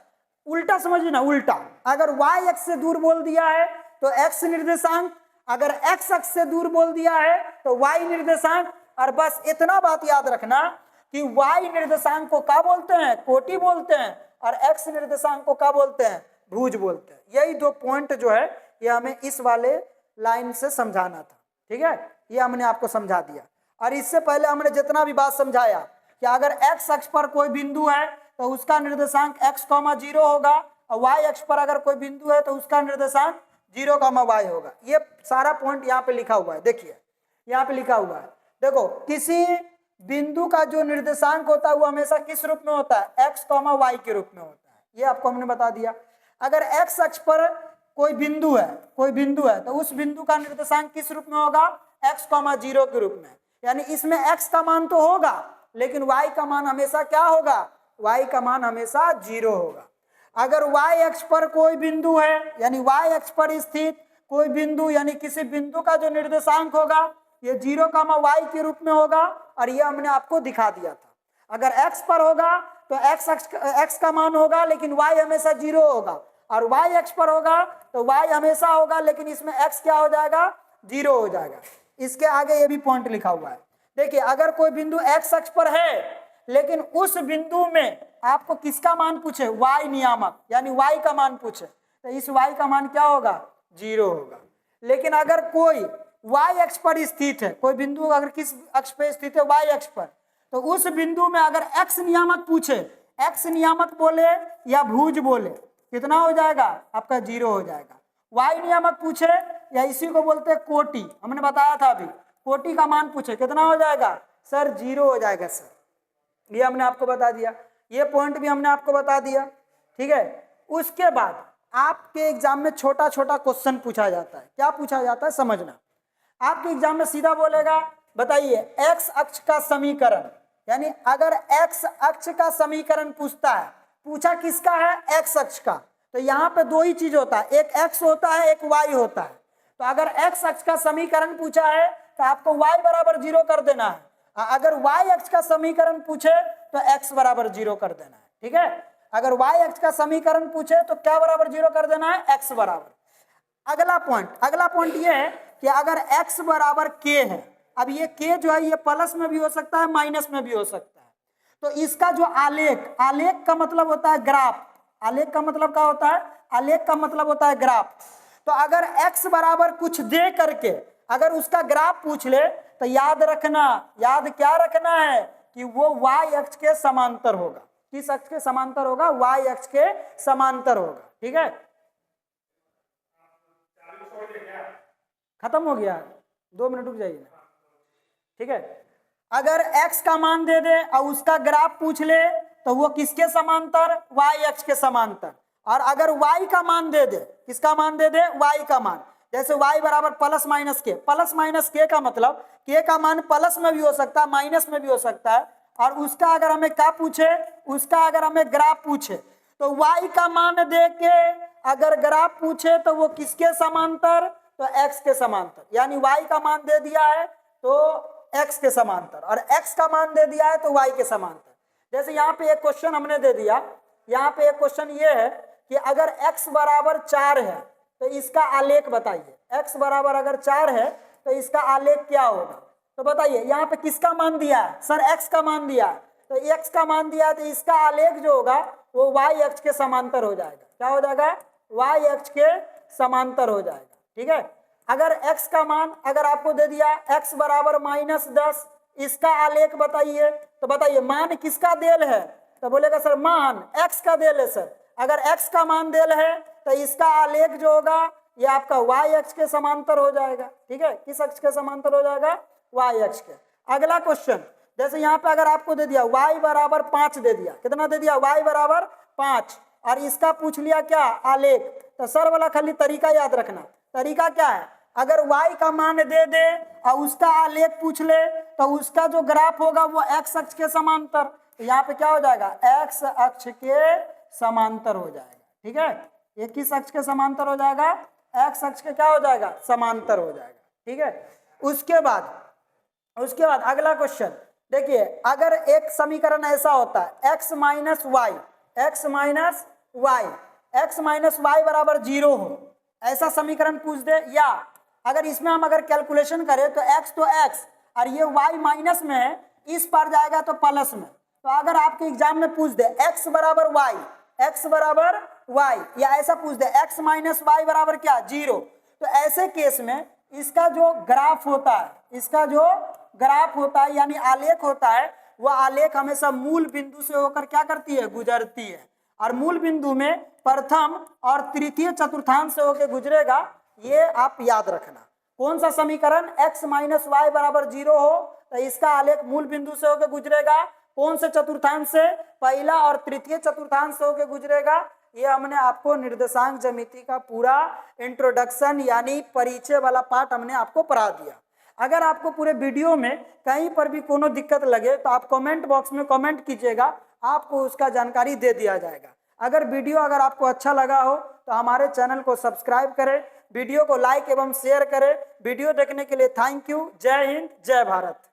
उल्टा समझिए ना, उल्टा, अगर y अक्ष से दूर बोल दिया है तो x निर्देशांक, अगर x अक्ष से दूर बोल दिया है तो y निर्देशांक। और बस इतना बात याद रखना कि y निर्देशांक को क्या बोलते हैं? कोटि बोलते हैं, और x निर्देशांक को क्या बोलते हैं? भुज बोलते हैं। यही 2 पॉइंट जो है ये हमें इस वाले लाइन से समझाना था। ठीक है, ये हमने आपको समझा दिया। और इससे पहले हमने जितना भी बात समझाया कि अगर x अक्ष पर कोई बिंदु है तो उसका निर्देशांक x, 0 होगा, और y अक्ष पर अगर कोई बिंदु है तो उसका निर्देशांक 0, y होगा। ये सारा पॉइंट यहाँ पे लिखा हुआ है, देखिए यहाँ पे लिखा हुआ है। देखो, किसी बिंदु का जो निर्देशांक होता है वो हमेशा किस रूप में होता है? x, y के रूप में होता है। ये आपको हमने बता दिया। अगर x अक्ष पर कोई बिंदु है तो उस बिंदु का निर्देशांक किस रूप में होगा? x, 0 के रूप में। यानी इसमें x का मान तो होगा, लेकिन y का मान हमेशा क्या होगा? y का मान हमेशा 0 होगा। अगर y अक्ष पर कोई बिंदु है, यानी y अक्ष पर स्थित कोई बिंदु, यानी किसी बिंदु का जो निर्देशांक होगा ये 0, y के रूप में होगा, और ये हमने आपको दिखा दिया था। अगर x पर होगा तो x का मान होगा, लेकिन y हमेशा 0 होगा, और y अक्ष पर होगा तो y हमेशा होगा, लेकिन इसमें x क्या हो जाएगा? 0 हो जाएगा। इसके आगे ये भी पॉइंट लिखा हुआ है, देखिए अगर कोई बिंदु एक्स अक्ष पर है लेकिन उस बिंदु में आपको किसका मान पूछे, y नियामक यानी y का मान पूछे, तो इस y का मान क्या होगा, 0 होगा। लेकिन अगर कोई y अक्ष पर स्थित है, कोई बिंदु अगर किस अक्ष पर स्थित है, y अक्ष पर, तो उस बिंदु में अगर x नियामक पूछे, x नियामक बोले या भुज बोले, कितना हो जाएगा आपका, 0 हो जाएगा। y नियामक पूछे या इसी को बोलते हैं कोटि, हमने बताया था अभी, कोटि का मान पूछे कितना हो जाएगा सर, 0 हो जाएगा सर। ये हमने आपको बता दिया, ये पॉइंट भी हमने आपको बता दिया, ठीक है। उसके बाद आपके एग्जाम में छोटा छोटा क्वेश्चन पूछा जाता है। क्या पूछा जाता है समझना, आपके एग्जाम में सीधा बोलेगा बताइए एक्स अक्ष का समीकरण, यानी अगर एक्स अक्ष का समीकरण पूछता है, पूछा किसका है, एक्स अक्ष का, तो यहाँ पे दो ही चीज होता है, एक एक्स होता है एक वाई होता है। तो अगर एक्स अक्ष का समीकरण पूछा है तो आपको y बराबर 0 कर देना है, अगर y अक्ष का समीकरण पूछे तो x बराबर 0 कर देना है, ठीक है। अगर y अक्ष का समीकरण पूछे तो क्या बराबर 0 कर देना है, x बराबर। अगला पॉइंट ये है कि अगर x बराबर k है, अब ये k जो है ये प्लस में भी हो सकता है माइनस में भी हो सकता है, तो इसका जो आलेख, आलेख का मतलब होता है ग्राफ, आलेख का मतलब क्या होता है, आलेख का मतलब होता है ग्राफ। तो अगर x बराबर कुछ दे करके अगर उसका ग्राफ पूछ ले तो याद रखना, याद क्या रखना है कि वो y अक्ष के समांतर होगा। किस अक्ष के समांतर होगा, y अक्ष के समांतर होगा, ठीक है। खत्म हो गया, 2 मिनट रुक जाइए ना, ठीक है। अगर x का मान दे दे और उसका ग्राफ पूछ ले तो वो किसके समांतर, y अक्ष के समांतर। और अगर y का मान दे दे, किसका मान दे दे, y का मान, जैसे y बराबर प्लस माइनस के, प्लस माइनस के का मतलब k का मान प्लस में भी हो सकता है माइनस में भी हो सकता है, और उसका अगर हमें क्या पूछे, उसका अगर हमें ग्राफ पूछे तो y का मान दे के अगर ग्राफ पूछे तो वो किसके समांतर, तो x के समांतर, यानी y का मान दे दिया है तो x के समांतर, और x का मान दे दिया है तो y के समांतर। जैसे यहाँ पे एक क्वेश्चन हमने दे दिया, यहाँ पे एक क्वेश्चन ये है कि अगर x बराबर 4 है तो इसका आलेख बताइए, x बराबर अगर 4 है तो इसका आलेख क्या होगा। तो बताइए यहाँ पे किसका मान दिया है सर, x का मान दिया है, तो x का मान दिया है तो इसका आलेख जो होगा वो y अक्ष के समांतर हो जाएगा। क्या हो जाएगा, y अक्ष के समांतर हो जाएगा, ठीक है। अगर x का मान अगर आपको दे दिया x बराबर -10, इसका आलेख बताइए, तो बताइए मान किसका देल है, तो बोलेगा सर मान x का देल है सर। अगर x का मान देल है तो इसका आलेख जो होगा ये आपका y अक्ष के समांतर हो जाएगा, ठीक है। किस अक्ष के समांतर हो जाएगा, y अक्ष के। अगला क्वेश्चन, जैसे यहाँ पे अगर आपको दे दिया y बराबर 5 दे दिया, कितना दे दिया, y बराबर 5, और इसका पूछ लिया क्या, आलेख, तो सर वाला खाली तरीका याद रखना। तरीका क्या है, अगर y का मान दे दे और उसका आलेख पूछ ले तो उसका जो ग्राफ होगा वो x अक्ष के समांतर, तो यहाँ पे क्या हो जाएगा, x अक्ष के समांतर हो जाएगा, ठीक है। ये किस अक्ष के समांतर हो जाएगा, x अक्ष के क्या हो जाएगा, समांतर हो जाएगा, ठीक है। उसके बाद अगला क्वेश्चन देखिए, अगर एक समीकरण ऐसा होता है x minus y, x minus y बराबर 0 हो, ऐसा समीकरण पूछ दे, या अगर इसमें हम अगर कैलकुलेशन करें तो x तो x और ये y माइनस में है, इस पर जाएगा तो प्लस में। तो अगर आपके एग्जाम में पूछ दे x बराबर y, या ऐसा पूछ दे x माइनस वाई बराबर क्या, 0, तो ऐसे केस में इसका जो ग्राफ होता है, यानी आलेख होता है, वह आलेख हमेशा मूल बिंदु से होकर क्या करती है, गुजरती है, और मूल बिंदु में प्रथम और तृतीय चतुर्थांश से होकर गुजरेगा। ये आप याद रखना, कौन सा समीकरण x माइनस वाई बराबर 0 हो तो इसका आलेख मूल बिंदु से होकर गुजरेगा, कौन से चतुर्थांश से, पहला और तृतीय चतुर्थांश से होकर गुजरेगा। ये हमने आपको निर्देशांक ज्यामिति का पूरा इंट्रोडक्शन यानी परिचय वाला पार्ट हमने आपको पढ़ा दिया। अगर आपको पूरे वीडियो में कहीं पर भी कोनो दिक्कत लगे तो आप कमेंट बॉक्स में कमेंट कीजिएगा, आपको उसका जानकारी दे दिया जाएगा। अगर वीडियो अगर आपको अच्छा लगा हो तो हमारे चैनल को सब्सक्राइब करें, वीडियो को लाइक एवं शेयर करें। वीडियो देखने के लिए थैंक यू। जय हिंद, जय भारत।